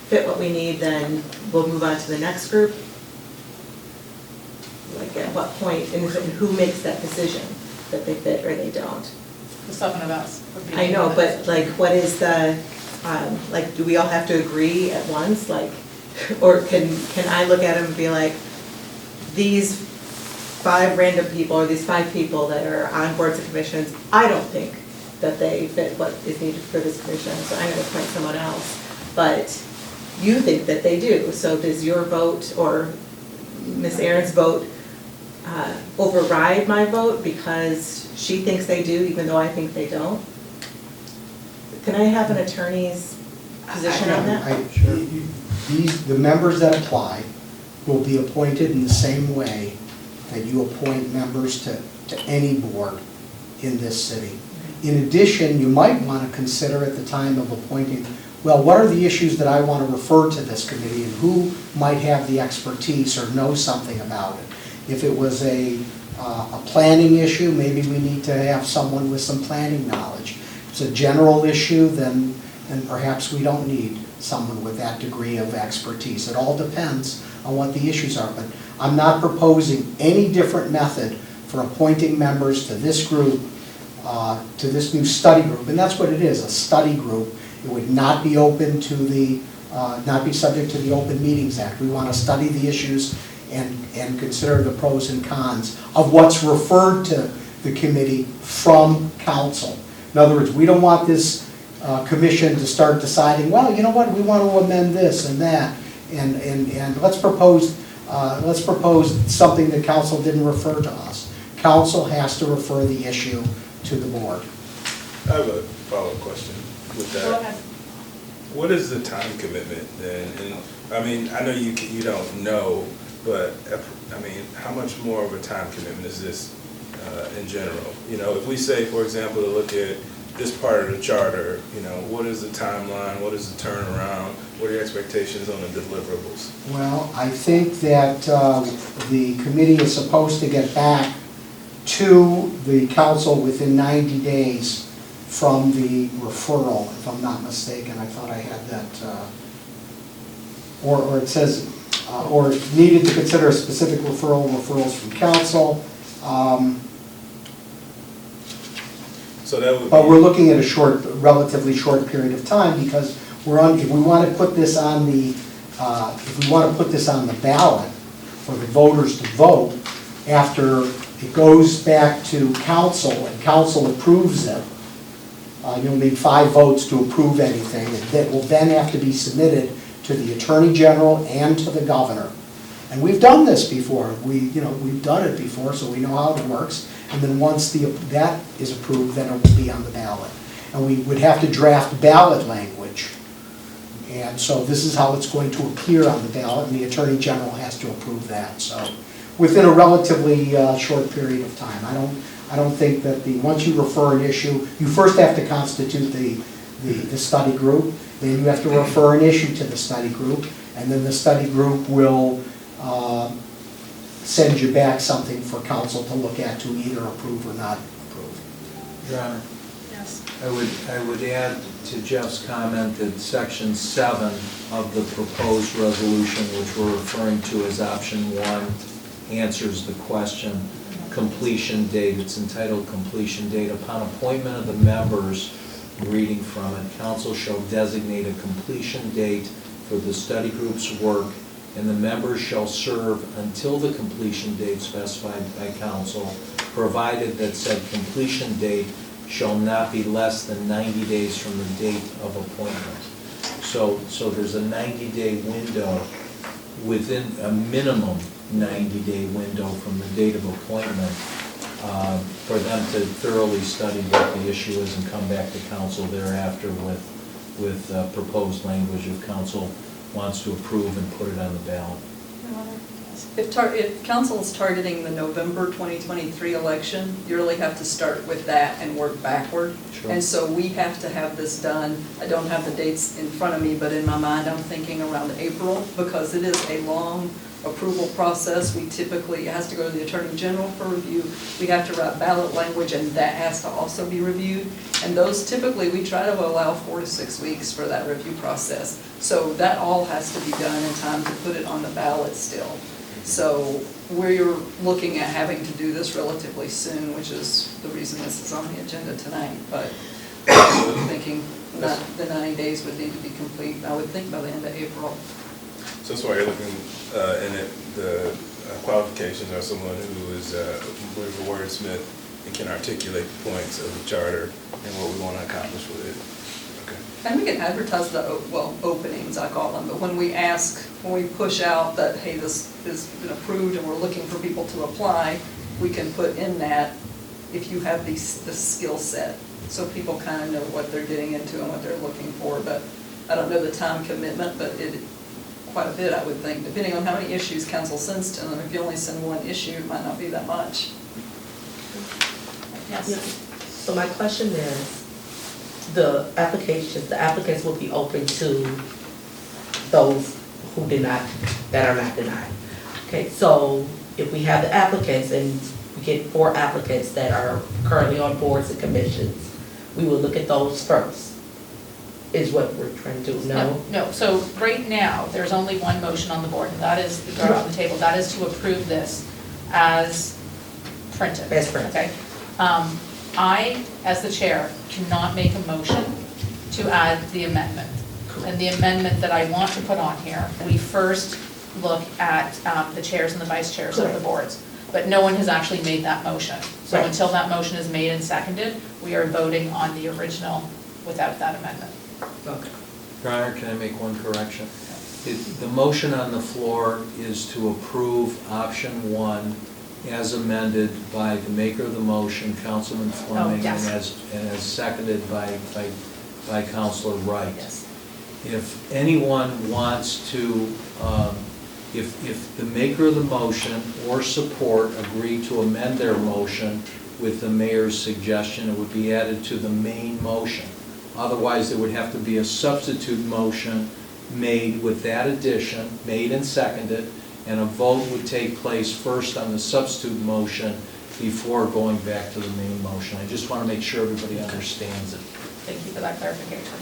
fit what we need, then we'll move on to the next group? Like, at what point, and who makes that decision that they fit or they don't? The 7 of us would be. I know, but like, what is the, like, do we all have to agree at once? Like, or can I look at them and be like, these 5 random people, or these 5 people that are on boards and commissions, I don't think that they fit what is needed for this commission, so I'm gonna appoint someone else. But you think that they do, so does your vote or Ms. Aaron's vote override my vote because she thinks they do, even though I think they don't? Can I have an attorney's position on that? The members that apply will be appointed in the same way that you appoint members to any board in this city. In addition, you might want to consider at the time of appointing, well, what are the issues that I want to refer to this committee, and who might have the expertise or know something about it? If it was a planning issue, maybe we need to have someone with some planning knowledge. If it's a general issue, then perhaps we don't need someone with that degree of expertise. It all depends on what the issues are, but I'm not proposing any different method for appointing members to this group, to this new study group, and that's what it is, a study group. It would not be open to the, not be subject to the Open Meetings Act. We want to study the issues and consider the pros and cons of what's referred to the committee from council. In other words, we don't want this commission to start deciding, well, you know what, we want to amend this and that, and let's propose something that council didn't refer to us. Council has to refer the issue to the board. I have a follow-up question with that. Go ahead. What is the time commitment then? And I mean, I know you don't know, but I mean, how much more of a time commitment is this in general? You know, if we say, for example, to look at this part of the charter, you know, what is the timeline? What is the turnaround? What are your expectations on the deliverables? Well, I think that the committee is supposed to get back to the council within 90 days from the referral, if I'm not mistaken. I thought I had that, or it says, or needed to consider a specific referrals from council. So that would. But we're looking at a relatively short period of time, because if we want to put this on the, ballot for the voters to vote, after it goes back to council and council approves it, you'll need 5 votes to approve anything. That will then have to be submitted to the Attorney General and to the Governor. And we've done this before. We've done it before, so we know how it works. And then once that is approved, then it will be on the ballot. And we would have to draft ballot language. And so this is how it's going to appear on the ballot, and the Attorney General has to approve that. So within a relatively short period of time. I don't think that once you refer an issue, you first have to constitute the study group, then you have to refer an issue to the study group, and then the study group will send you back something for council to look at to either approve or not approve. Your Honor, Yes. I would add to Jeff's comment that section 7 of the proposed resolution, which we're referring to as option 1, answers the question, completion date. It's entitled completion date. Upon appointment of the members, reading from it, council shall designate a completion date for the study group's work, and the members shall serve until the completion date specified by council, provided that said completion date shall not be less than 90 days from the date of appointment. So there's a 90-day window, within a minimum 90-day window from the date of appointment, for them to thoroughly study what the issue is and come back to council thereafter with proposed language if council wants to approve and put it on the ballot. If council is targeting the November 2023 election, you really have to start with that and work backward. Sure. And so we have to have this done. I don't have the dates in front of me, but in my mind, I'm thinking around April, because it is a long approval process. We typically, it has to go to the Attorney General for review. We have to write ballot language, and that has to also be reviewed. And those typically, we try to allow 4 to 6 weeks for that review process. So that all has to be done in time to put it on the ballot still. So we're looking at having to do this relatively soon, which is the reason this is on the agenda tonight. But we're thinking not the 90 days would need to be complete, I would think by the end of April. So that's why you're looking, the qualifications are someone who is a wordsmith and can articulate the points of the charter and what we want to accomplish with it. Okay. And we can advertise the, openings, I call them, but when we push out that, hey, this has been approved and we're looking for people to apply, we can put in that if you have this skill set, so people kind of know what they're getting into and what they're looking for. But I don't know the time commitment, but quite a bit, I would think, depending on how many issues council sends to them. If you only send one issue, it might not be that much. Yes. So my question is, the applicants will be open to those who that are not denied. Okay, so if we have the applicants and we get 4 applicants that are currently on boards and commissions, we will look at those first, is what we're trying to do, no? No, so right now, there's only one motion on the board, and that is, or on the table, that is to approve this as printed. As printed. Okay. I, as the chair, cannot make a motion to add the amendment. And the amendment that I want to put on here, we first look at the chairs and the vice chairs of the boards. But no one has actually made that motion. So Right. until that motion is made and seconded, we are voting on the original without that amendment. Okay. Your Honor, can I make one correction? The motion on the floor is to approve option 1 as amended by the maker of the motion, Councilman Fleming, yes. and as seconded by Councilor Wright. Yes. If anyone wants to, if the maker of the motion or support agree to amend their motion with the mayor's suggestion, it would be added to the main motion. Otherwise, there would have to be a substitute motion made with that addition, made and seconded, and a vote would take place first on the substitute motion before going back to the main motion. I just want to make sure everybody understands it. Thank you for that clarification.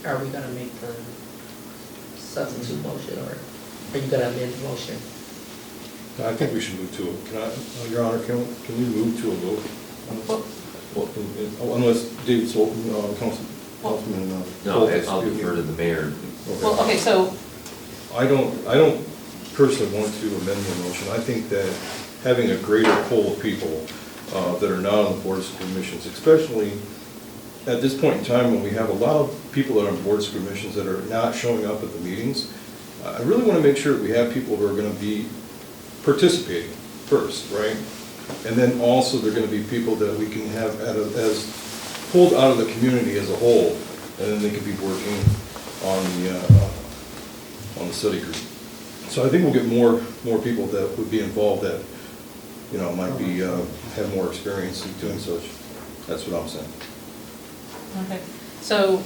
Okay. Are we gonna make the substitute motion, or are you gonna amend the motion? I think we should move to it. Can I, Your Honor, can we move to a vote? Well, unless David's, Councilman. No, Fultz, I'll you- defer to the mayor. Well, okay, so, I don't personally want to amend the motion. I think that having a greater pool of people that are not on the boards and commissions, especially at this point in time when we have a lot of people that are on boards and commissions that are not showing up at the meetings, I really want to make sure that we have people who are going to be participating first, right? And then also they're going to be people that we can have as pulled out of the community as a whole, and then they could be working on the study group. So I think we'll get more people that would be involved that, you know, might be, have more experience in doing such. That's what I'm saying. okay. So,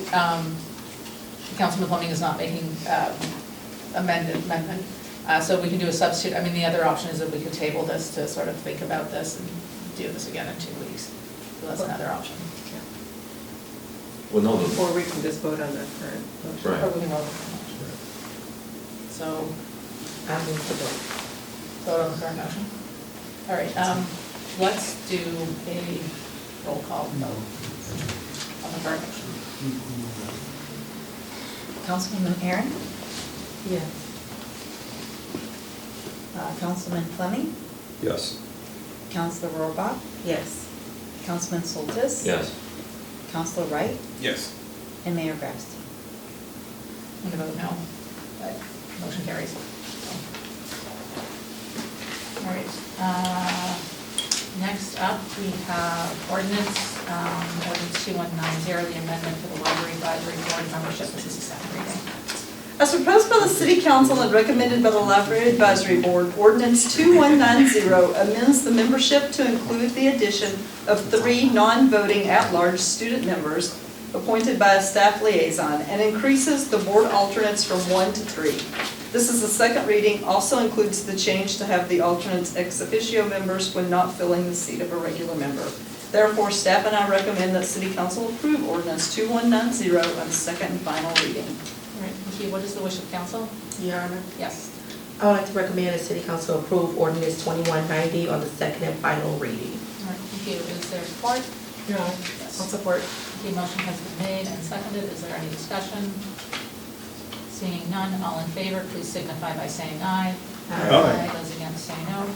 Councilman Fleming is not making amendment. So we can do a substitute. I mean, the other option is that we could table this to sort of think about this and do this again in 2 weeks. So that's another option. Well, no, Or we can just vote on the current motion. Right. Or we can vote on the motion. So, I move to vote. vote on the current motion. All right, let's do a roll call vote on the current motion. Councilwoman Aaron? Yes. Councilman Fleming, Yes. Counselor Rohrbach, Yes. Councilman Soltis. Yes. Counselor Wright, Yes. and Mayor Grabstein. I'm going to vote no, but motion carries. All right, next up, we have ordinance 2190, the amendment to the library advisory board membership. This is the second reading. As proposed by the City Council and recommended by the Library Advisory Board, Ordinance 2190 amends the membership to include the addition of 3 non-voting at-large student members appointed by a staff liaison and increases the board alternates from 1 to 3. This is the second reading, also includes the change to have the alternates ex officio members when not filling the seat of a regular member. Therefore, staff and I recommend that City Council approve Ordinance 2190 on second and final reading. All right, thank you. What is the wish of council? Your Honor, Yes. I would like to recommend the City Council approve ordinance 2190 on the second and final reading. All right, thank you. Is there support? Your Honor, Yes. I'll support. The motion has been made and seconded. Is there any discussion? Seeing none, all in favor, please signify by saying aye. Aye. Those against say no.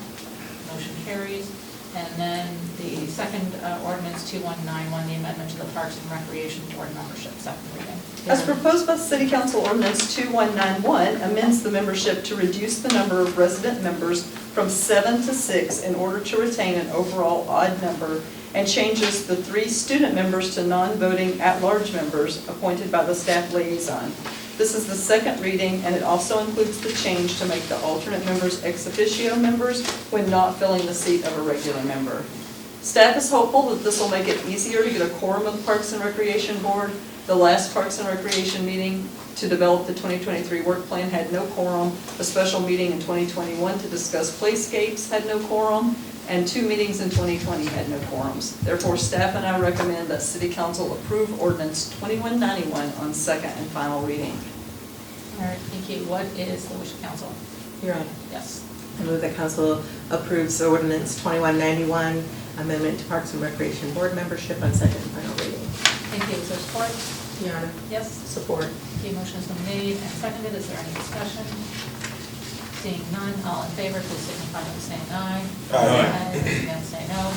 Motion carries. And then the second ordinance 2191, the amendment to the Parks and Recreation Board membership, second reading. As proposed by the City Council, Ordinance 2191 amends the membership to reduce the number of resident members from 7 to 6 in order to retain an overall odd number, and changes the 3 student members to non-voting at-large members appointed by the staff liaison. This is the second reading, and it also includes the change to make the alternate members ex officio members when not filling the seat of a regular member. Staff is hopeful that this will make it easier to get a quorum of the Parks and Recreation Board. The last Parks and Recreation meeting to develop the 2023 work plan had no quorum. A special meeting in 2021 to discuss playscapes had no quorum, and 2 meetings in 2020 had no quorums. Therefore, staff and I recommend that City Council approve Ordinance 2191 on second and final reading. All right, thank you. What is the wish of council? Your Honor, Yes. I move that council approves ordinance 2191, amendment to Parks and Recreation Board membership on second and final reading. Thank you. Is there support? Your Honor, Yes. support. The motion has been made and seconded. Is there any discussion? Seeing none, all in favor, please signify by saying aye. Aye. Those against say no.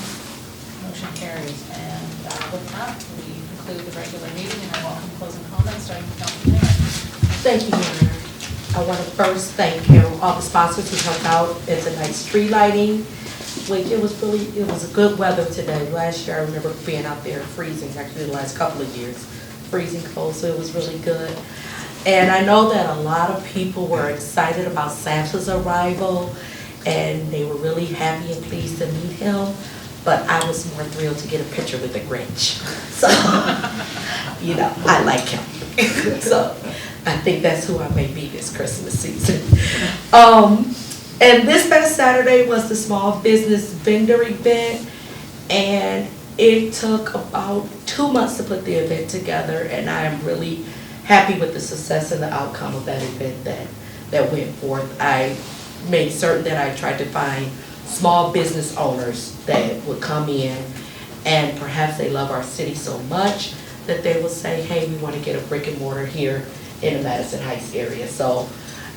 Motion carries. And with that, we conclude the regular meeting and our welcome closing comments, starting with Councilman Mayor. Thank you, Your Honor. I want to first thank all the sponsors who helped out. It's a nice tree lighting, which it was a good weather today. Last year, I remember being out there freezing, actually the last couple of years, freezing cold, so it was really good. And I know that a lot of people were excited about Santa's arrival, and they were really happy and pleased to meet him, but I was more thrilled to get a picture with the Grinch. So, I like him. So, I think that's who I may be this Christmas season. And this past Saturday was the small business vendor event, and it took about 2 months to put the event together, and I am really happy with the success and the outcome of that event that went forth. I made certain that I tried to find small business owners that would come in, and perhaps they love our city so much that they will say, hey, we want to get a brick and mortar here in the Madison Heights area. So,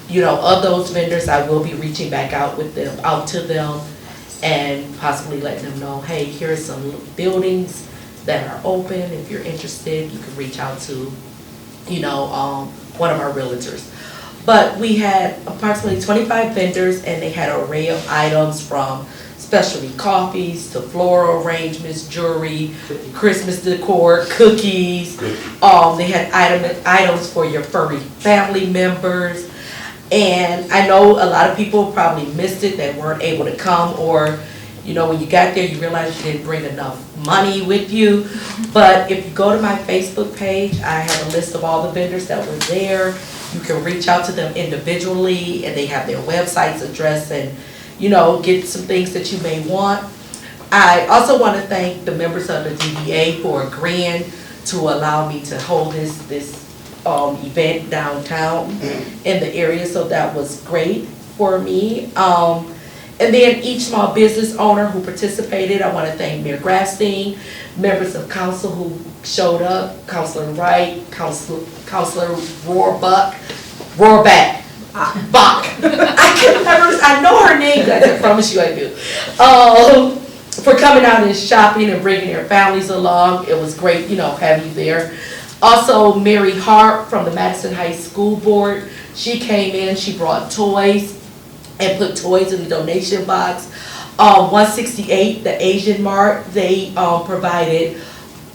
of those vendors, I will be reaching back out to them and possibly letting them know, hey, here's some buildings that are open. If you're interested, you can reach out to, one of our realtors. But we had approximately 25 vendors, and they had an array of items from specialty coffees to floral arrangements, jewelry, Christmas decor, cookies. They had items for your furry family members. And I know a lot of people probably missed it that weren't able to come, or, when you got there, you realized you didn't bring enough money with you. But if you go to my Facebook page, I have a list of all the vendors that were there. You can reach out to them individually, and they have their websites addressed, and get some things that you may want. I also want to thank the members of the DDA for agreeing to allow me to hold this event downtown in the area, so that was great for me. And then each small business owner who participated, I want to thank Mayor Grabstein, members of council who showed up, Councilor Wright, Councilor Rohrback. Bach. I know her name, guys, I promise you I do. For coming out and shopping and bringing their families along. It was great, having you there. Also, Mary Hart from the Madison High School Board, she came in, she brought toys and put toys in the donation box. 168, the Asian Mart, they provided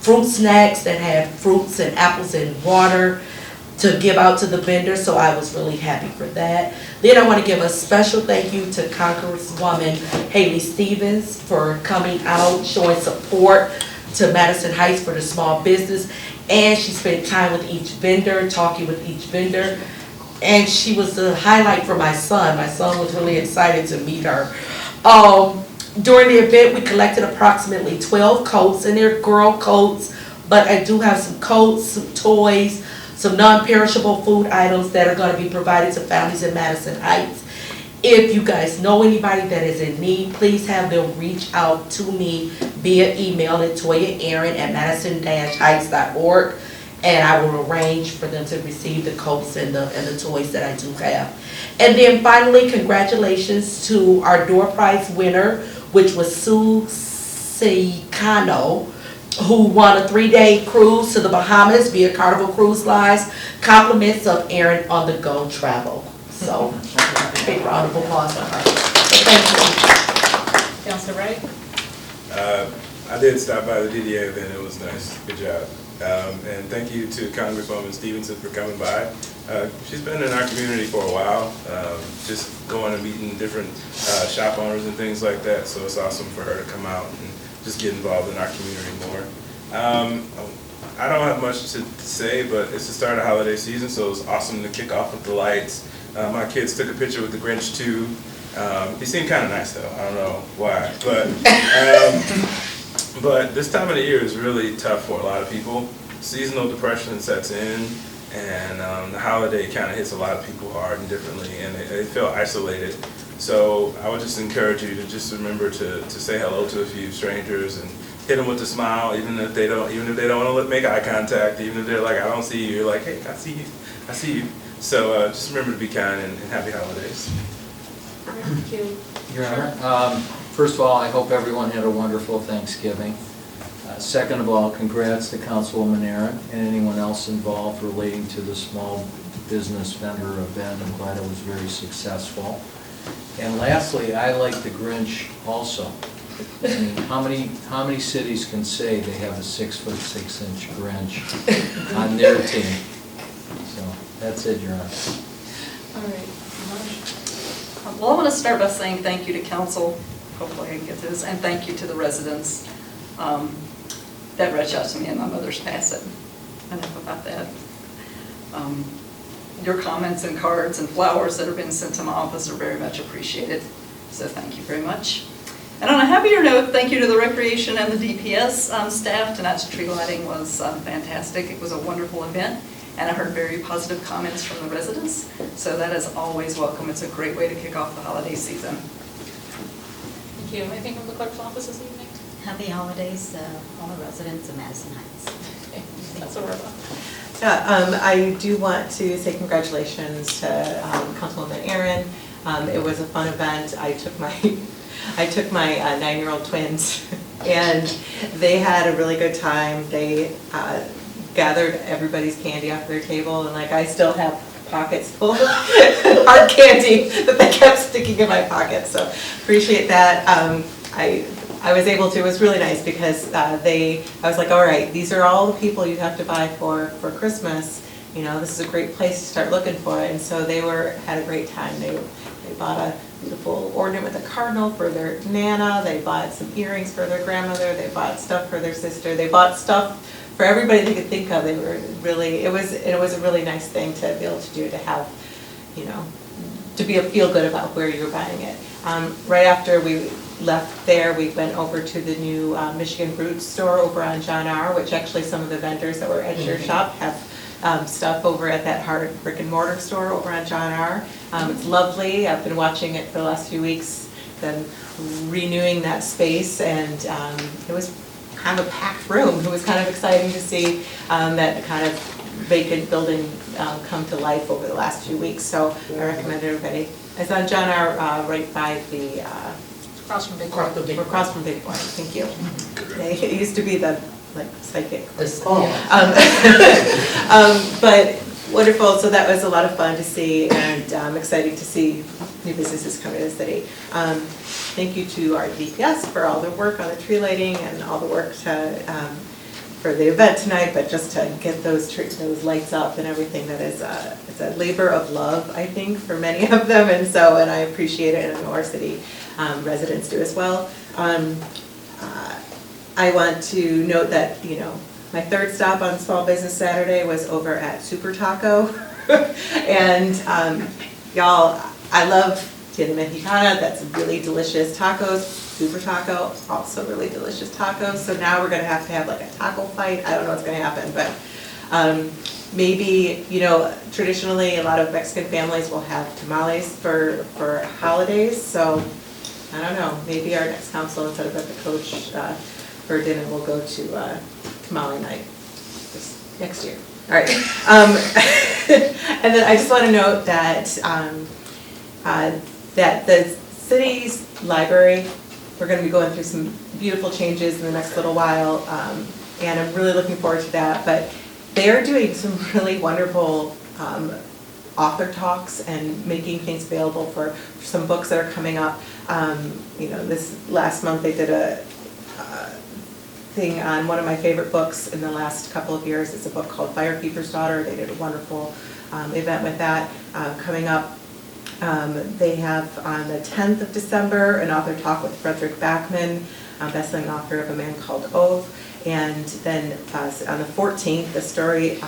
fruit snacks that had fruits and apples and water to give out to the vendors, so I was really happy for that. Then I want to give a special thank you to Congresswoman Haley Stevens for coming out, showing support to Madison Heights for the small business, and she spent time with each vendor, talking with each vendor, and she was the highlight for my son. My son was really excited to meet her. During the event, we collected approximately 12 coats, and they're girl coats, but I do have some coats, some toys, some non-perishable food items that are going to be provided to families in Madison Heights. If you guys know anybody that is in need, please have them reach out to me via email at toyaaaron@madison-heights.org, and I will arrange for them to receive the coats and the toys that I do have. And then finally, congratulations to our door prize winner, which was Sue Seicano, who won a 3-day cruise to the Bahamas via Carnival Cruise Lines. Compliments of Aaron on the Go travel. So, big round of applause for her. So thank you. Councilor Wright? I did stop by the DDA event, it was nice, good job. And thank you to Congresswoman Stevenson for coming by. She's been in our community for a while, just going and meeting different shop owners and things like that, so it's awesome for her to come out and just get involved in our community more. I don't have much to say, but it's the start of holiday season, so it was awesome to kick off with the lights. My kids took a picture with the Grinch too. He seemed kind of nice though, I don't know why, but this time of the year is really tough for a lot of people. Seasonal depression sets in, and the holiday kind of hits a lot of people hard and differently, and they feel isolated. So I would just encourage you to just remember to say hello to a few strangers and hit them with a smile, even if they don't want to make eye contact, even if they're like, I don't see you, you're like, hey, I see you. So just remember to be kind and happy holidays. Thank you. Your Honor, first of all, I hope everyone had a wonderful Thanksgiving. Second of all, congrats to Councilwoman Aaron and anyone else involved relating to the small business vendor event. I'm glad it was very successful. And lastly, I like the Grinch also. I mean, how many cities can say they have a 6'6" Grinch on their team? So that's it, Your Honor. All right. Well, I want to start by saying thank you to council, hopefully I can get this, and thank you to the residents that reached out to me in my mother's passing. Enough about that. Your comments and cards and flowers that have been sent to my office are very much appreciated, so thank you very much. And on a happier note, thank you to the Recreation and the DPS staff. Tonight's tree lighting was fantastic. It was a wonderful event, and I heard very positive comments from the residents, so that is always welcome. It's a great way to kick off the holiday season. Thank you. Anything from the clerk's office this evening? Happy holidays, all the residents of Madison Heights. Okay. Councilor Rohrbach? I do want to say congratulations to Councilwoman Aaron. It was a fun event. I took my 9-year-old twins, and they had a really good time. They gathered everybody's candy off their table, and I still have pockets full of hard candy that they kept sticking in my pockets. So appreciate that. I was able to. It was really nice because I was like, all right, these are all the people you have to buy for Christmas. This is a great place to start looking for it. And so they had a great time. They bought a beautiful ornament with a cardinal for their Nana. They bought some earrings for their grandmother. They bought stuff for their sister. They bought stuff for everybody they could think of. It was a really nice thing to be able to do, to have, to feel good about where you're buying it. Right after we left there, we went over to the new Michigan Roots store over on John R., which actually some of the vendors that were at your shop have stuff over at that hard brick and mortar store over on John R. It's lovely. I've been watching it for the last few weeks, then renewing that space, and it was kind of a packed room. It was kind of exciting to see that kind of vacant building come to life over the last few weeks. So I recommend everybody. It's on John R. Right by the, Across from Big Across the Big we're across from Big Point, thank you. It used to be the, like, psychic. But wonderful, so that was a lot of fun to see, and exciting to see new businesses come to the city. Thank you to our DPS for all their work on the tree lighting and all the work to, for the event tonight, but just to get those lights up and everything, that is it's a labor of love, I think, for many of them, and I appreciate it, and I know our city residents do as well. I want to note that, you know, my third stop on Small Business Saturday was over at Super Taco. And y'all, I love Tienda Mexicana, that's really delicious tacos. Super Taco, also really delicious tacos. So now we're gonna have to have like a taco fight. I don't know what's gonna happen, but maybe, you know, traditionally a lot of Mexican families will have tamales for holidays. So I don't know, maybe our next council, instead of at the Coach for dinner, we'll go to tamale night this next year. All right. And then I just want to note that that the city's library, we're going to be going through some beautiful changes in the next little while, and I'm really looking forward to that. But they are doing some really wonderful author talks and making things available for some books that are coming up. You know, this last month they did a thing on one of my favorite books in the last couple of years. It's a book called Firekeeper's Daughter. They did a wonderful event with that. Coming up, they have on the 10th of December an author talk with Frederick Backman, best-selling author of A Man Called Ove. And then on the 14th, the story,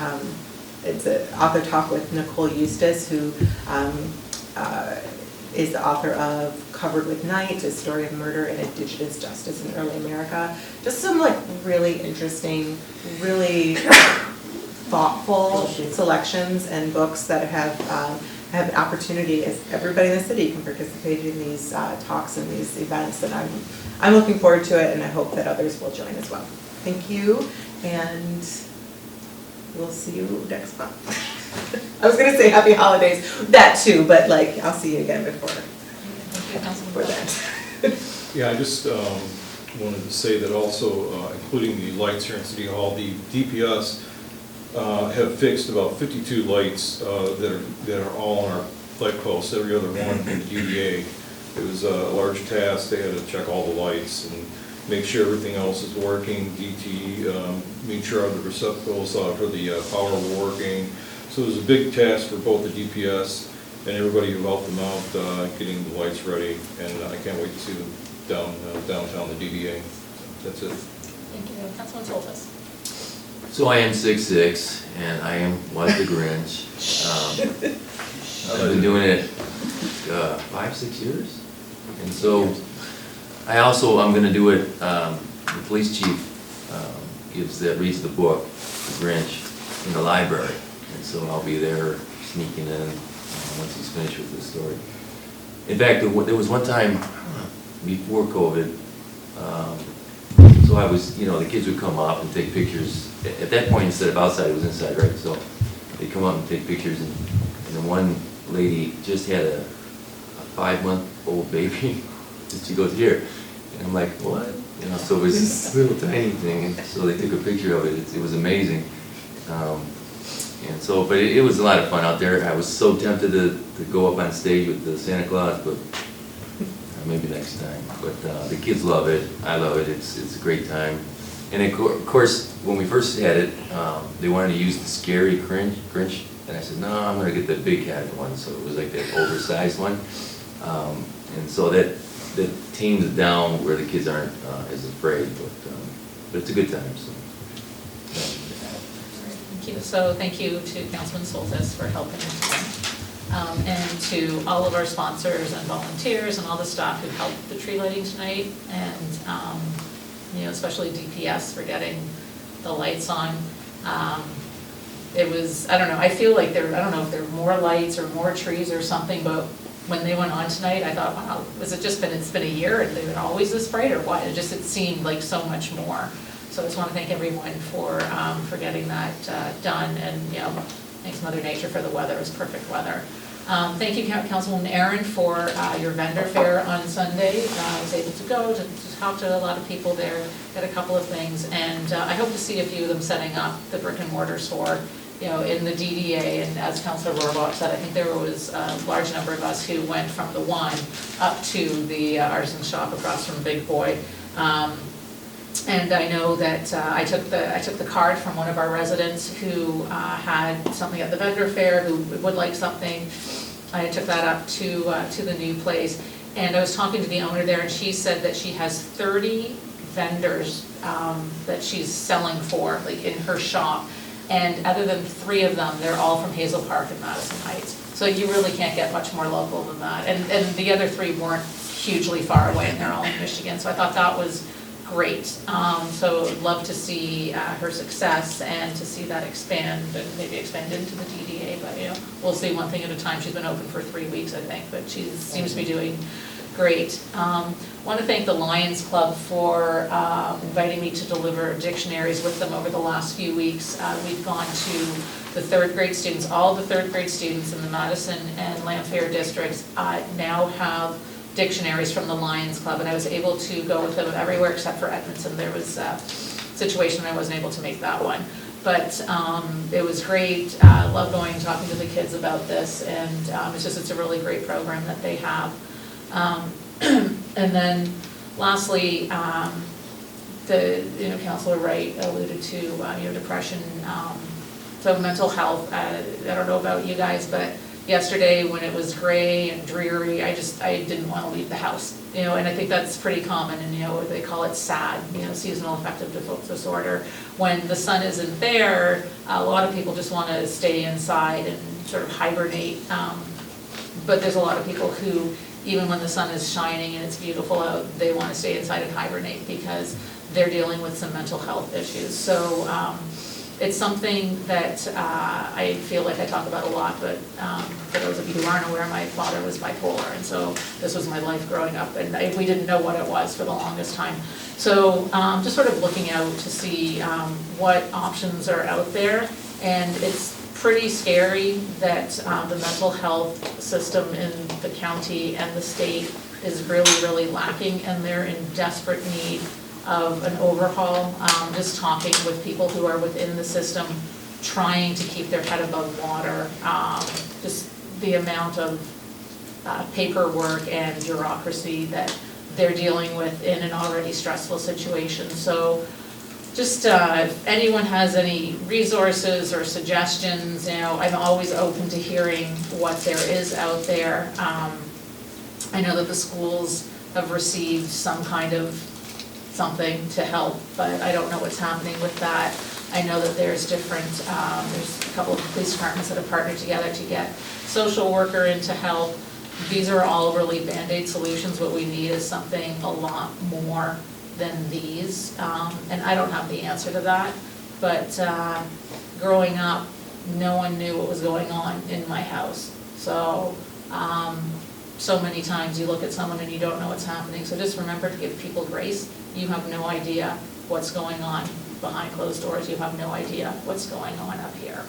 it's an author talk with Nicole Eustace, who is the author of Covered with Night, a story of murder and indigenous justice in early America. Just some like really interesting, really thoughtful selections and books that have an opportunity, as everybody in the city can participate in these talks and these events, and I'm looking forward to it, and I hope that others will join as well. Thank you, and we'll see you next month. I was gonna say happy holidays, that too, but like, I'll see you again before that. Yeah, I just wanted to say that also, including the lights here in City Hall, the DPS have fixed about 52 lights that are all on our light posts, every other one from the UDA. It was a large task. They had to check all the lights and make sure everything else is working. DT made sure the receptacles for the power were working. So it was a big task for both the DPS and everybody who helped them out getting the lights ready. And I can't wait to see them downtown the DDA. So that's it. Thank you. Councilman Soltis. So I am 6'6", and I was the Grinch. I've been doing it 5-6 years, and so I'm going to do it. The police chief reads the book, The Grinch, in the library, and so I'll be there sneaking in once he's finished with the story. In fact, there was one time before COVID. So I was, the kids would come up and take pictures. At that point, instead of outside, it was inside, right? So they'd come up and take pictures, and then one lady just had a 5-month-old baby. And she goes, "Here." And I'm like, "What?" So it was this little tiny thing, and so they took a picture of it. It was amazing. And so, but it was a lot of fun out there. I was so tempted to go up on stage with the Santa Claus, but maybe next time. But the kids love it. I love it. It's a great time. And of course, when we first had it, they wanted to use the scary Grinch, and I said, no, I'm going to get the big head one. So it was like that oversized one. And so that tames it down where the kids aren't as afraid. But it's a good time. So. Thank you. So thank you to Councilman Soltis for helping and to all of our sponsors and volunteers and all the staff who helped the tree lighting tonight, and especially DPS for getting the lights on. It was, I don't know, I feel like I don't know if there are more lights or more trees or something, but when they went on tonight, I thought, wow, it's been a year and they've been always this bright, or what? It seemed like so much more. So I just want to thank everyone for getting that done, and, you know, thanks Mother Nature for the weather, it was perfect weather. Thank you, Councilwoman Aaron, for your vendor fair on Sunday. I was able to go to talk to a lot of people there, get a couple of things, and I hope to see a few of them setting up the brick and mortar store, you know, in the DDA. And as Councilor Rohrbach said, I think there was a large number of us who went from the one up to the artisan shop across from Big Boy. And I know that I took the card from one of our residents who had something at the vendor fair, who would like something. I took that up to the new place, and I was talking to the owner there, and she said that she has 30 vendors that she's selling for, like in her shop. And other than 3 of them, they're all from Hazel Park and Madison Heights. So you really can't get much more local than that. And the other 3 weren't hugely far away, and they're all in Michigan. So I thought that was great. So I'd love to see her success and to see that expand and maybe expand into the DDA. But, you know, we'll see one thing at a time. She's been open for 3 weeks, I think, but she seems to be doing great. Want to thank the Lions Club for inviting me to deliver dictionaries with them over the last few weeks. We've gone to the 3rd grade students, all the 3rd grade students in the Madison and Lanphier districts now have dictionaries from the Lions Club, and I was able to go with them everywhere except for Edmonton. There was a situation I wasn't able to make that one. But it was great. I love going and talking to the kids about this, and it's a really great program that they have. And then lastly, Councilor Wright alluded to, depression, so mental health. I don't know about you guys, but yesterday when it was gray and dreary, I didn't want to leave the house, and I think that's pretty common, and they call it SAD, seasonal affective disorder. When the sun isn't there, a lot of people just want to stay inside and sort of hibernate, but there's a lot of people who, even when the sun is shining and it's beautiful out, they want to stay inside and hibernate because they're dealing with some mental health issues. So it's something that I feel like I talk about a lot, but for those of you who aren't aware, my father was bipolar, and so this was my life growing up, and we didn't know what it was for the longest time. So just sort of looking out to see what options are out there, and it's pretty scary that the mental health system in the county and the state is really, really lacking, and they're in desperate need of an overhaul. Just talking with people who are within the system, trying to keep their head above water, just the amount of paperwork and bureaucracy that they're dealing with in an already stressful situation. So just if anyone has any resources or suggestions, I'm always open to hearing what there is out there. I know that the schools have received some kind of something to help, but I don't know what's happening with that. I know that there's there's a couple of police departments that have partnered together to get social worker in to help. These are all really Band-Aid solutions. What we need is something a lot more than these, and I don't have the answer to that, but growing up, no one knew what was going on in my house. So so many times you look at someone and you don't know what's happening, so just remember to give people grace. You have no idea what's going on behind closed doors. You have no idea what's going on up here.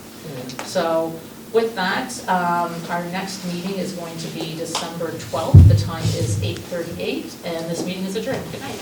So with that, our next meeting is going to be December 12th. The time is 8:38, and this meeting is adjourned. Good night.